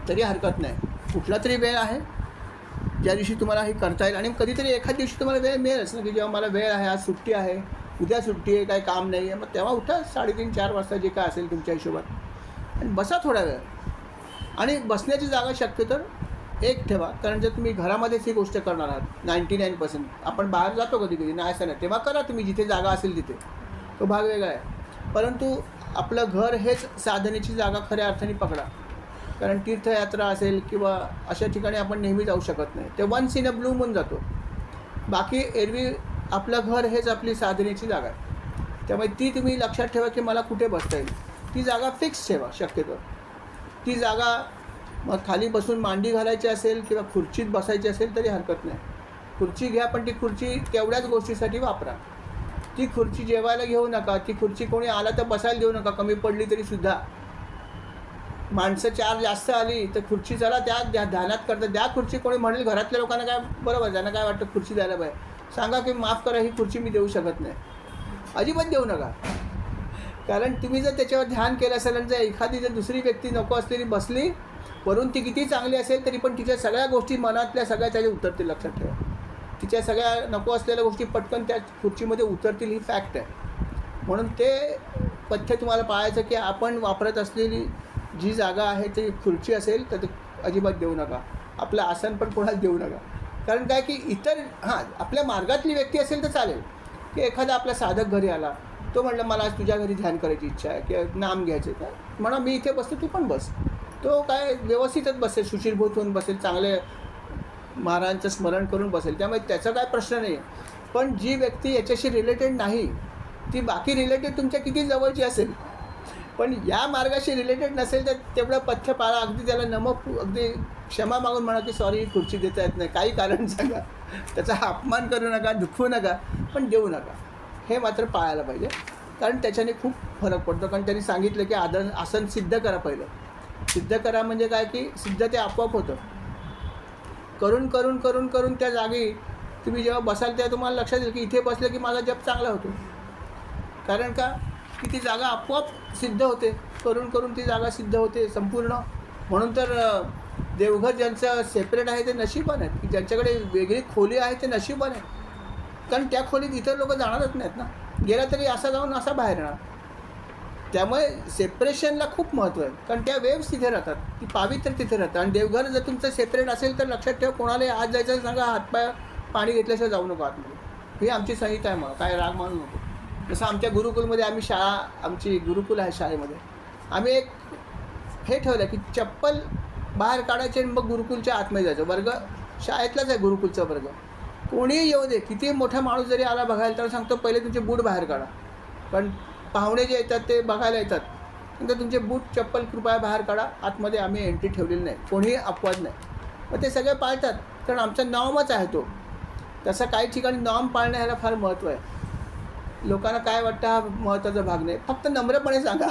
तरी हरकत नाही. कुठला तरी वेळ आहे ज्या दिवशी तुम्हाला हे करता येईल आणि कधीतरी एखाद दिवशी तुम्हाला वेळ मिळेलच ना, की जेव्हा मला वेळ आहे, आज सुट्टी आहे, उद्या सुट्टी आहे, काही काम नाही आहे, मग तेव्हा उठा 3:30-4 वाजता जे काय असेल तुमच्या हिशोबात आणि बसा थोडा वेळ. आणि बसण्याची जागा शक्यतो एक ठेवा, कारण जर तुम्ही घरामध्येच ही गोष्ट करणार आहात 99%, आपण बाहेर जातो कधी कधी, नाही असं नाही, तेव्हा करा तुम्ही जिथे जागा असेल तिथे, तो भाग वेगळा आहे. परंतु आपलं घर हेच साधनेची जागा खऱ्या अर्थाने पकडा, कारण तीर्थयात्रा असेल किंवा अशा ठिकाणी आपण नेहमी जाऊ शकत नाही, ते once in a blue moon जातो. बाकी एरवी आपलं घर हेच आपली साधनेची जागा आहे. त्यामुळे ती तुम्ही लक्षात ठेवा की मला कुठे बसता येईल, ती जागा फिक्स ठेवा शक्यतो. ती जागा मग खाली बसून मांडी घालायची असेल किंवा खुर्चीत बसायची असेल तरी हरकत नाही, खुर्ची घ्या, पण ती खुर्ची तेवढ्याच गोष्टीसाठी वापरा. ती खुर्ची जेवायला घेऊ नका, ती खुर्ची कोणी आला तर बसायला देऊ नका, कमी पडली तरीसुद्धा. माणसं 4 जास्त आली तर खुर्ची चला त्या ध्यानात करता द्या खुर्ची. कोणी म्हणेल घरातल्या लोकांना काय बरोबर, त्यांना काय वाटतं खुर्ची द्यायला पाहिजे, सांगा की माफ करा, ही खुर्ची मी देऊ शकत नाही, अजिबात देऊ नका. कारण तुम्ही जर त्याच्यावर ध्यान केलं असेल आणि जर एखादी जर दुसरी व्यक्ती नको असलेली बसली, वरून ती किती चांगली असेल तरी पण तिच्या सगळ्या गोष्टी मनातल्या सगळ्या त्याच्या उतरतील, लक्षात ठेवा. तिच्या सगळ्या नको असलेल्या गोष्टी पटकन त्या खुर्चीमध्ये उतरतील, ही फॅक्ट आहे. म्हणून ते पथ्य तुम्हाला पाळायचं की आपण वापरत असलेली जी जागा आहे ती खुर्ची असेल तर ते अजिबात देऊ नका. आपलं आसन पण कोणाला देऊ नका. कारण काय की इतर आपल्या मार्गातली व्यक्ती असेल तर चालेल, की एखादा आपला साधक घरी आला, तो म्हणलं मला आज तुझ्या घरी ध्यान करायची इच्छा आहे किंवा नाम घ्यायचं आहे, म्हणा मी इथे बसतो तू पण बस. तो काय व्यवस्थितच बसेल, सुशीलभूत होऊन बसेल, चांगले महाराजांचं स्मरण करून बसेल, त्यामुळे त्याचा काय प्रश्न नाही. पण जी व्यक्ती याच्याशी रिलेटेड नाही, ती बाकी रिलेटेड तुमच्या किती जवळची असेल, पण या मार्गाशी रिलेटेड नसेल तर तेवढं पथ्य पाळा. अगदी त्याला अगदी क्षमा मागून म्हणा की सॉरी ही खुर्ची देता येत नाही, काही कारण सांगा, त्याचा अपमान करू नका, दुखवू नका, पण देऊ नका. हे मात्र पाळायला पाहिजे, कारण त्याच्याने खूप फरक पडतो. कारण त्यांनी सांगितलं की आसन सिद्ध करा, पहिलं सिद्ध करा म्हणजे काय की सिद्ध ते आपोआप होतं. करून करून करून करून त्या जागी तुम्ही जेव्हा बसाल तेव्हा तुम्हाला लक्षात येईल की इथे बसलं की माझा जप चांगला होतो. कारण का की ती जागा आपोआप सिद्ध होते, करून करून ती जागा सिद्ध होते संपूर्ण. म्हणून तर देवघर ज्यांचं सेपरेट आहे ते नशीबवान आहेत, की ज्यांच्याकडे वेगळी खोली आहे ते नशीबवान आहेत. कारण त्या खोलीत इतर लोक जाणारच नाहीत ना, गेला तरी असा जाऊन असा बाहेर येणार. त्यामुळे सेपरेशनला खूप महत्त्व आहे, कारण त्या वेव्स तिथे राहतात, ती पावित्र्य तिथे राहतात. आणि देवघर जर तुमचं सेपरेट असेल तर लक्षात ठेवा, कोणाला आज जायचं सांगा, हातपाय पाणी घेतल्याशिवाय जाऊ नको आतमध्ये, ही आमची संहिता आहे. मला काय राग मानू नको. जसं आमच्या गुरुकुलमध्ये आमची गुरुकुल आहे, शाळेमध्ये आम्ही एक हे ठेवलं की चप्पल बाहेर काढायचे आणि मग गुरुकुलच्या आतमध्ये जायचं. वर्ग शाळेतलाच आहे गुरुकुलचा वर्ग, कोणीही येऊ दे, किती मोठा माणूस जरी आला बघायला तर सांगतो पहिले तुमचे बूट बाहेर काढा. पण पाहुणे जे येतात ते बघायला येतात, नंतर तुमचे बूट चप्पल कृपया बाहेर काढा, आतमध्ये आम्ही एंट्री ठेवलेली नाही, कोणीही अपवाद नाही. मग ते सगळे पाळतात, कारण आमचा नॉर्मच आहे तो. तसं काही ठिकाणी नॉर्म पाळणं ह्याला फार महत्त्व आहे. लोकांना काय वाटतं हा महत्त्वाचा भाग नाही, फक्त नम्रपणे सांगा,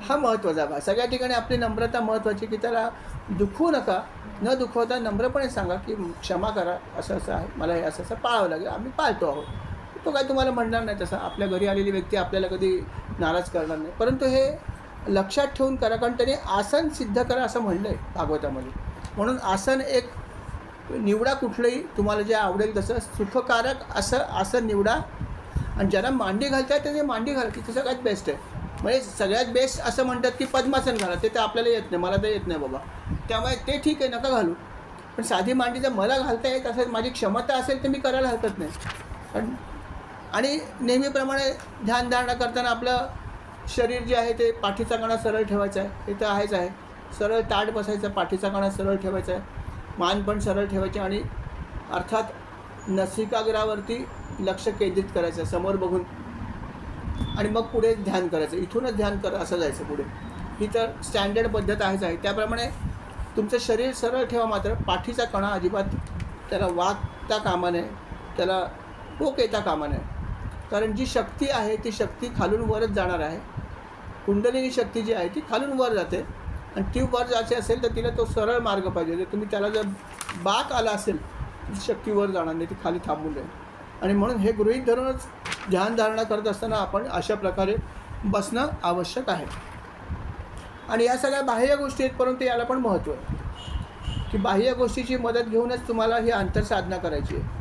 हा महत्त्वाचा भाग. सगळ्या ठिकाणी आपली नम्रता महत्त्वाची, की त्याला दुखवू नका, न दुखवता नम्रपणे सांगा की क्षमा करा, असं असं आहे, मला हे असं असं पाळावं लागेल, आम्ही पाळतो आहोत. तो काय तुम्हाला म्हणणार नाही तसं, आपल्या घरी आलेली व्यक्ती आपल्याला कधी नाराज करणार नाही. परंतु हे लक्षात ठेवून करा, कारण त्याने आसन सिद्ध करा असं म्हणलं आहे भागवतामध्ये. म्हणून आसन एक निवडा, कुठलंही तुम्हाला जे आवडेल तसं सुखकारक असं आसन निवडा. आणि ज्यांना मांडी घालता येते ते मांडी घाला, की ते सगळ्यात बेस्ट आहे. म्हणजे सगळ्यात बेस्ट असं म्हणतात की पद्मासन घाला, ते तर आपल्याला येत नाही, मला तर येत नाही बाबा, त्यामुळे ते ठीक आहे, नका घालू. पण साधी मांडी जर मला घालता येत असेल, माझी क्षमता असेल तर मी करायला हरकत नाही. आणि नेहमीप्रमाणे ध्यानधारणा करताना आपलं शरीर जे आहे ते पाठीचा कणा सरळ ठेवायचा आहे, हे तर आहेच आहे. सरळ ताट बसायचं, पाठीचा कणा सरळ ठेवायचा आहे, मान पण सरळ ठेवायचे आणि अर्थात नसिकाग्रावरती लक्ष केंद्रित करायचं समोर बघून, आणि मग पुढे ध्यान करायचं, इथूनच ध्यान करा असं जायचं पुढे. ही तर स्टँडर्ड पद्धत आहेच आहे. त्याप्रमाणे तुमचं शरीर सरळ ठेवा, मात्र पाठीचा कणा अजिबात त्याला वाकता कामा नये, त्याला टोक येता कामा नये. कारण जी शक्ती आहे ती शक्ती खालून वरच जाणार आहे. कुंडलिनी शक्ती जी आहे ती खालून वर जाते, आणि ती वर जायची असेल तर तिला तो सरळ मार्ग पाहिजे. जर तुम्ही त्याला जर बाक आला असेल ती शक्ती वर जाणार नाही, ती खाली थांबून जाईल. आणि म्हणून हे गृहीत धरूनच ध्यानधारणा करत असताना आपण अशा प्रकारे बसणं आवश्यक आहे. आणि या सगळ्या बाह्य गोष्टी आहेत, परंतु याला पण महत्त्व आहे. की बाह्य गोष्टीची मदत घेऊनच तुम्हाला ही अंतरसाधना करायची आहे.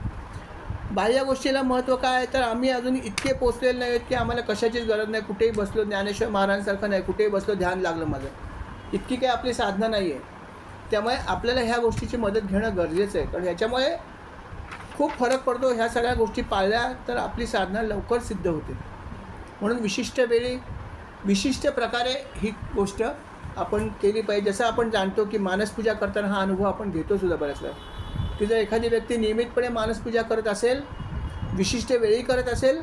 बाह्य गोष्टीला महत्त्व काय आहे, तर आम्ही अजून इतके पोचलेले नाही आहेत की आम्हाला कशाचीच गरज नाही. कुठेही बसलो, ज्ञानेश्वर महाराजांसारखं नाही, कुठेही बसलो ध्यान लागलं माझं, इतकी काही आपली साधना नाही आहे. त्यामुळे आपल्याला ह्या गोष्टीची मदत घेणं गरजेचं आहे, कारण ह्याच्यामुळे खूप फरक पडतो. ह्या सगळ्या गोष्टी पाळल्या तर आपली साधना लवकर सिद्ध होते. म्हणून विशिष्ट वेळी विशिष्ट प्रकारे ही गोष्ट आपण केली पाहिजे. जसं आपण जाणतो की मानसपूजा करताना हा अनुभव आपण घेतो सुद्धा बऱ्याच वेळा, की जर एखादी व्यक्ती नियमितपणे मानसपूजा करत असेल, विशिष्ट वेळी करत असेल,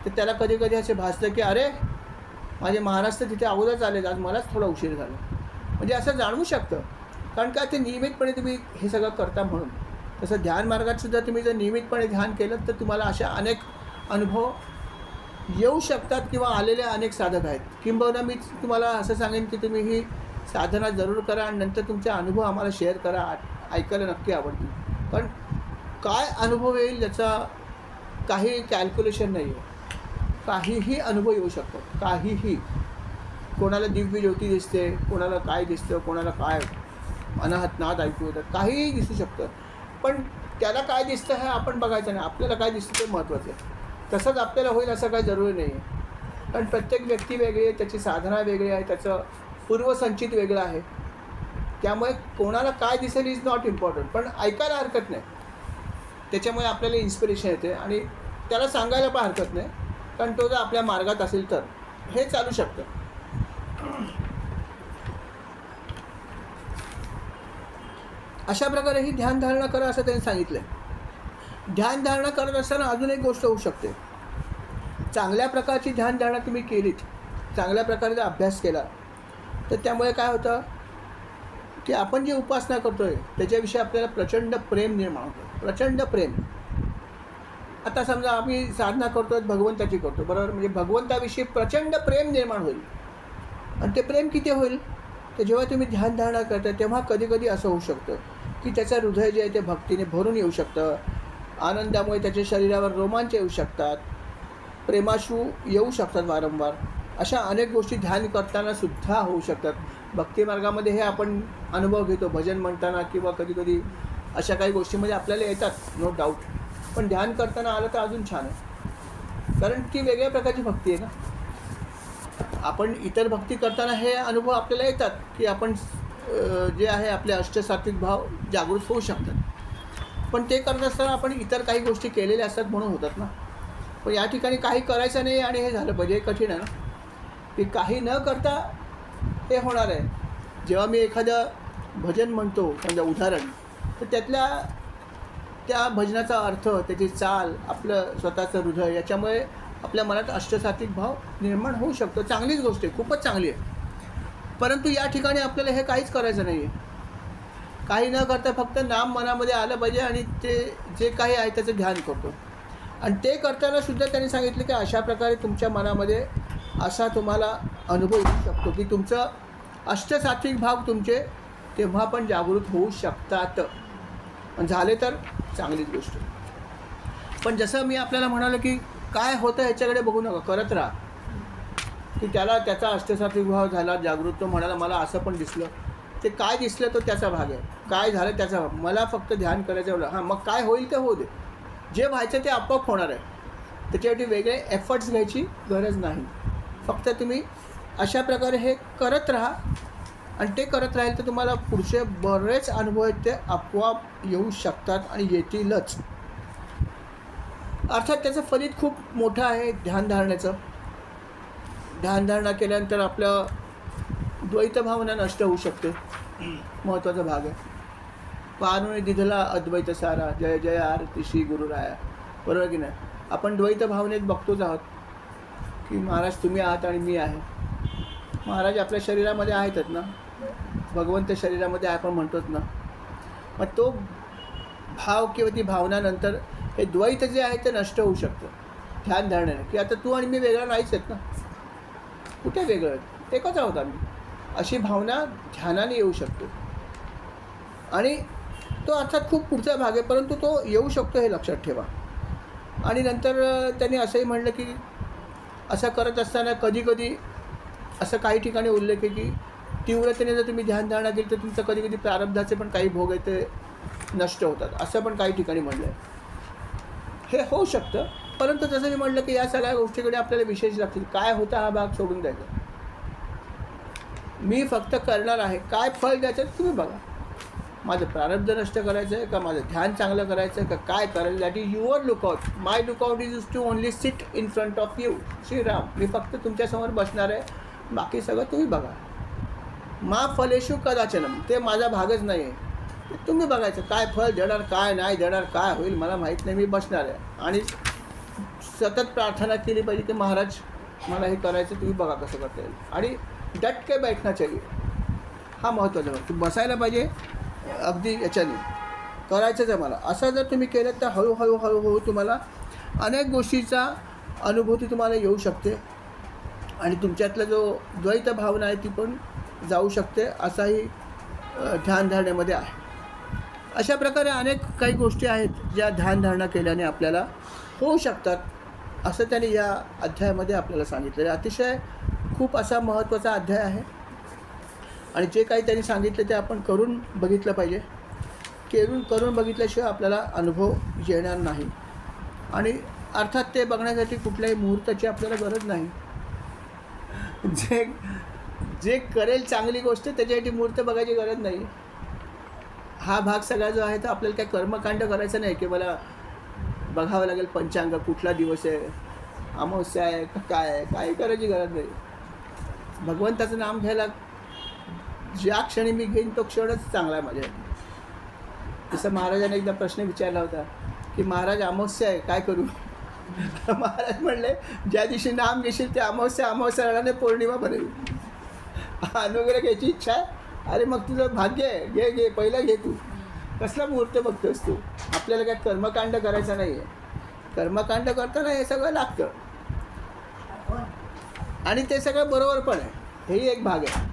तर त्याला कधी कधी असे भासतं की अरे माझे महाराज तर तिथे अगोदरच आले, आज मलाच थोडा उशीर झाला. म्हणजे असं जाणवू शकतं, कारण का ते नियमितपणे तुम्ही हे सगळं करता म्हणून. तसं ध्यान मार्गातसुद्धा तुम्ही जर नियमितपणे ध्यान केलं तर तुम्हाला अशा अनेक अनुभव येऊ शकतात किंवा आलेले अनेक साधक आहेत. किंबहुना मी तुम्हाला असं सांगेन की तुम्ही ही साधना जरूर करा आणि नंतर तुमचे अनुभव आम्हाला शेअर करा. ऐकायला नक्की आवडतील. पण काय अनुभव येईल याचा काही कॅल्क्युलेशन नाही आहे. काहीही अनुभव येऊ शकतो, काहीही. कोणाला दिव्य ज्योती दिसते, कोणाला काय दिसतं, कोणाला काय अनाहत नाद ऐकू येतं, काहीही दिसू शकतं. पण त्याला काय दिसतं हे आपण बघायचं नाही, आपल्याला काय दिसतं ते महत्त्वाचं आहे. तसंच आपल्याला होईल असं काही जरुरी नाही आहे, कारण प्रत्येक व्यक्ती वेगळी आहे, त्याची साधना वेगळी आहे, त्याचं पूर्वसंचित वेगळं आहे. त्यामुळे कोणाला काय दिसेल इज नॉट इम्पॉर्टंट, पण ऐकायला हरकत नाही. त्याच्यामुळे आपल्याला इन्स्पिरेशन येते आणि त्याला सांगायला पण हरकत नाही, कारण तो जर आपल्या मार्गात असेल तर हे चालू शकतं. अशा प्रकारे ही ध्यानधारणा करा असं त्यांनी सांगितलं आहे. ध्यानधारणा करत असताना अजून एक गोष्ट होऊ शकते. चांगल्या प्रकारची ध्यानधारणा तुम्ही केलीत, चांगल्या प्रकारे जर अभ्यास केला, तर त्यामुळे काय होतं की आपण जी उपासना करतो आहे त्याच्याविषयी आपल्याला प्रचंड प्रेम निर्माण होतं. प्रचंड प्रेम. आता समजा आम्ही साधना करतो आहे, भगवंताची करतो, बरोबर, म्हणजे भगवंताविषयी प्रचंड प्रेम निर्माण होईल. आणि ते प्रेम किती होईल, तर जेव्हा तुम्ही ध्यानधारणा करता तेव्हा कधी कधी असं होऊ शकतं की त्याचं हृदय जे आहे ते भक्तीने भरून येऊ शकतं. आनंदामुळे त्याच्या शरीरावर रोमांच येऊ शकतात, प्रेमाश्रू येऊ शकतात वारंवार. अशा अनेक गोष्टी ध्यान करताना सुद्धा होऊ शकतात. भक्तिमार्गामध्ये हे आपण अनुभव घेतो, भजन म्हणताना किंवा कधी कधी अशा काही गोष्टीमध्ये आपल्याला येतात, नो डाऊट. पण ध्यान करताना आलं तर अजून छान आहे, कारण ती वेगळ्या प्रकारची भक्ती आहे ना. आपण इतर भक्ती करताना हे अनुभव आपल्याला येतात की आपण जे आहे आपले अष्टसात्विक भाव जागृत होऊ शकतात. पण ते करत असताना आपण इतर काही गोष्टी केलेल्या असतात म्हणून होतात ना. पण या ठिकाणी काही करायचं नाही आणि हे झालं पाहिजे, हे कठीण आहे ना. की काही न करता हे होणार आहे. जेव्हा मी एखादं भजन म्हणतो, समजा उदाहरण, तर त्या भजनाचा अर्थ, त्याची चाल, आपलं स्वतःचं हृदय, याच्यामुळे आपल्या मनात अष्टसात्विक भाव निर्माण होऊ शकतो. चांगलीच गोष्ट आहे, खूपच चांगली आहे. परंतु या ठिकाणी आपल्याला हे काहीच करायचं नाही आहे. काही न करता फक्त नाम मनामध्ये आलं पाहिजे आणि ते जे काही आहे त्याचं ध्यान करतो. आणि ते करताना सुद्धा त्यांनी सांगितलं की अशा प्रकारे तुमच्या मनामध्ये असा तुम्हाला अनुभव येऊ शकतो की तुमचं अष्टसात्विक भाव तुमचे तेव्हा पण जागृत होऊ शकतात. झाले तर चांगलीच गोष्ट. पण जसं मी आपल्याला म्हणालो की काय होतं ह्याच्याकडे बघू नका, करत राहा. की त्याचा अष्टसात्विक भाव झाला, जागृत, तो म्हणाला मला असं पण दिसलं, ते काय दिसलं तो त्याचा भाग आहे, काय झालं त्याचा भाग, मला फक्त ध्यान करायचं एवढं. हां, मग काय होईल ते होऊ दे, जे व्हायचं ते आपोआप होणार आहे. त्याच्यासाठी वेगळे एफर्ट्स घ्यायची गरज नाही. फक्त तुम्ही अशा प्रकारे हे करत राहा आणि ते करत राहील तर तुम्हाला पुढचे बरेच अनुभव आहेत ते आपोआप येऊ शकतात आणि येतीलच. अर्थात त्याचं फलित खूप मोठं आहे ध्यानधारणेचं. ध्यानधारणा केल्यानंतर आपलं द्वैत भावना नष्ट होऊ शकते, महत्त्वाचा भाग आहे. पारुणे दिधला अद्वैत सारा, जय जय आरती श्री गुरुराया, बरोबर की नाही. आपण द्वैत भावनेत बघतोच आहोत की महाराज तुम्ही आहात आणि मी आहे. महाराज आपल्या शरीरामध्ये आहेतच ना, भगवंत शरीरामध्ये आपण म्हणतोच ना. मग तो भाव किंवा ती भावना नंतर हे द्वैत जे आहे ते नष्ट होऊ शकतं ध्यानधारणेने. की आता तू आणि मी वेगळा नाहीच आहेत ना, कुठे वेगळं, एकच आहोत आम्ही, अशी भावना ध्यानाने येऊ शकतो. आणि तो अर्थात खूप पुढचा भाग आहे, परंतु तो येऊ शकतो हे लक्षात ठेवा. आणि नंतर त्यांनी असंही म्हणलं की असं करत असताना कधी कधी असं काही ठिकाणी उल्लेख आहे की तीव्रतेने जर तुम्ही ध्यानधारणा केली तर तुमचं कधी कधी प्रारब्धाचे पण काही भोग आहेत ते नष्ट होतात, असं पण काही ठिकाणी म्हटलं आहे. हे होऊ शकतं, परंतु जसं मी म्हटलं की या सगळ्या गोष्टीकडे आपल्याला विशेष लागतील. काय होता हा भाग सोडून द्यायचा. मी फक्त करणार आहे, काय फळ द्यायचं तुम्ही बघा. माझं प्रारब्ध नष्ट करायचं आहे का, माझं ध्यान चांगलं करायचं आहे का, काय करायचं. That is your lookout. My lookout is to only sit in front of you. Shriram, मी फक्त तुमच्यासमोर बसणार आहे, बाकी सगळं तुम्ही बघा. मा फलेषु कदाचनम, ते माझा भागच नाही आहे. तुम्ही बघायचं काय फळ देणार, काय नाही देणार, काय होईल मला माहीत नाही, मी बसणार आहे. आणि सतत प्रार्थना केली पाहिजे की महाराज मला हे करायचं, तुम्ही बघा कसं करता येईल. आणि डट के बैठना चाहिए, हा महत्त्वाचा भाग. तू बसायला पाहिजे अगदी याच्याने, करायचंच आहे मला. असं जर तुम्ही केलं तर हळूहळू हळूहळू तुम्हाला अनेक गोष्टीचा अनुभूती तुम्हाला येऊ शकते. आणि तुमच्यातला जो द्वैत भावना आहे ती पण जाऊ शकते, असाही ध्यानधारणेमध्ये आहे. अशा प्रकारे अनेक काही गोष्टी आहेत ज्या ध्यानधारणा केल्याने आपल्याला होऊ शकतात, असं त्यांनी या अध्यायामध्ये आपल्याला सांगितलेलं आहे. अतिशय खूप असा महत्त्वाचा अध्याय आहे. आणि जे काही त्यांनी सांगितलं ते आपण करून बघितलं पाहिजे. करून बघितल्याशिवाय आपल्याला अनुभव येणार नाही. आणि अर्थात ते बघण्यासाठी कुठल्याही मुहूर्ताची आपल्याला गरज नाही. जे करेल चांगली गोष्ट त्याच्यासाठी मुहूर्त बघायची गरज नाही. हा भाग सगळा जो आहे तर आपल्याला काय कर्मकांड करायचं नाही की मला बघावं लागेल पंचांग, कुठला दिवस आहे, अमावस्या आहे का काय आहे, काही करायची गरज नाही. भगवंताचं नाम घ्यायला ज्या क्षणी मी घेईन तो क्षणच चांगला आहे माझ्या. जसं महाराजांनी एकदा प्रश्न विचारला होता की महाराज अमावस्या आहे काय करू. महाराज म्हणले ज्या दिवशी नाम घेशील ते अमावस्या राहणार नाही, पौर्णिमा बनेल. अनुग्रह घ्यायची इच्छा आहे, अरे मग तुझं भाग्य आहे, घे पहिला घे. तू कसला मुहूर्त बघतोस तू. आपल्याला काय कर्मकांड करायचं नाही आहे. कर्मकांड करताना हे सगळं लागतं आणि ते सगळं बरोबर पण आहे, हेही एक भाग आहे.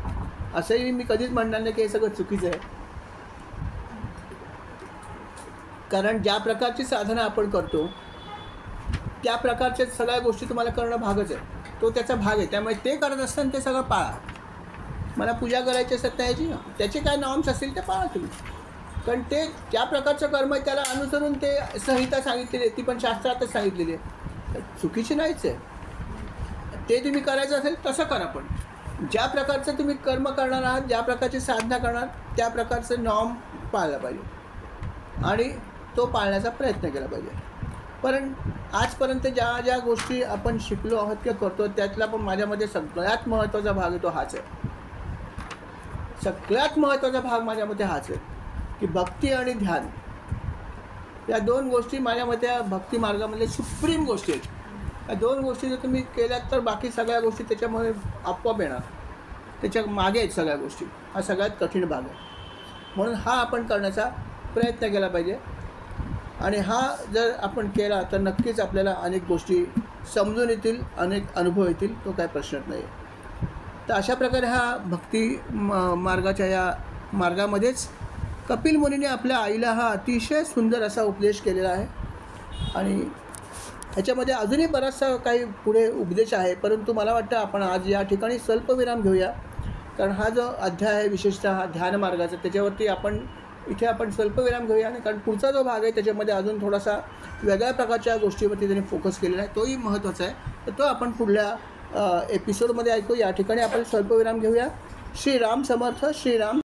असंही मी कधीच म्हणणार नाही की हे सगळं चुकीचं आहे. कारण ज्या प्रकारची साधना आपण करतो त्या प्रकारच्या सगळ्या गोष्टी तुम्हाला करणं भागच आहे, तो त्याचा भाग आहे. त्यामुळे ते करत असताना ते सगळं पाळा. मला पूजा करायची असतात त्याची, त्याचे काय नॉर्म्स असतील ते पाळा तुम्ही. कारण ते ज्या प्रकारचं कर्म आहे त्याला अनुसरून ते संहिता सांगितलेली आहे, ती पण शास्त्रातच सांगितलेली आहे, चुकीची नाहीच आहे. ते तुम्ही करायचं असेल तसं करा. पण ज्या प्रकारचं तुम्ही कर्म करणार आहात, ज्या प्रकारची साधना करणार त्या प्रकारचं नॉर्म पाळला पाहिजे आणि तो पाळण्याचा प्रयत्न केला पाहिजे. पण आजपर्यंत ज्या गोष्टी आपण शिकलो आहोत किंवा करतो त्यातला पण माझ्यामध्ये सगळ्यात महत्त्वाचा भाग आहे तो हाच आहे. सगळ्यात महत्त्वाचा भाग माझ्यामध्ये हाच आहे की भक्ती आणि ध्यान या दोन गोष्टी माझ्या मते भक्ती मार्गामध्ये सुप्रीम गोष्टी आहेत. या दोन गोष्टी जर तुम्ही केल्यात तर बाकी सगळ्या गोष्टी त्याच्यामध्ये आपोआप येणार, त्याच्या मागे आहेत सगळ्या गोष्टी. हा सगळ्यात कठीण भाग आहे. म्हणून हा आपण करण्याचा प्रयत्न केला पाहिजे. आणि हा जर आपण केला तर नक्कीच आपल्याला अनेक गोष्टी समजून येतील, अनेक अनुभव येतील, तो काय प्रश्नच नाही. तर अशा प्रकारे हा भक्ती मार्गाच्या या मार्गामध्येच कपिल मुनीने आपल्या आईला हा अतिशय सुंदर असा उपदेश केलेला आहे. आणि ह्याच्यामध्ये अजूनही बराचसा काही पुढे उपदेश आहे, परंतु मला वाटतं आपण आज या ठिकाणी स्वल्पविराम घेऊया. कारण हा जो अध्याय आहे विशेषतः हा ध्यान मार्गाचा त्याच्यावरती इथे आपण स्वल्पविराम घेऊया. आणि कारण पुढचा जो भाग आहे त्याच्यामध्ये अजून थोडासा वेगळ्या प्रकारच्या गोष्टीवरती त्यांनी फोकस केलेला आहे, तोही महत्त्वाचा आहे. तर तो आपण पुढल्या एपिसोडमध्ये ऐकू. या ठिकाणी आपण स्वल्पविराम घेऊया. श्रीराम समर्थ. श्रीराम.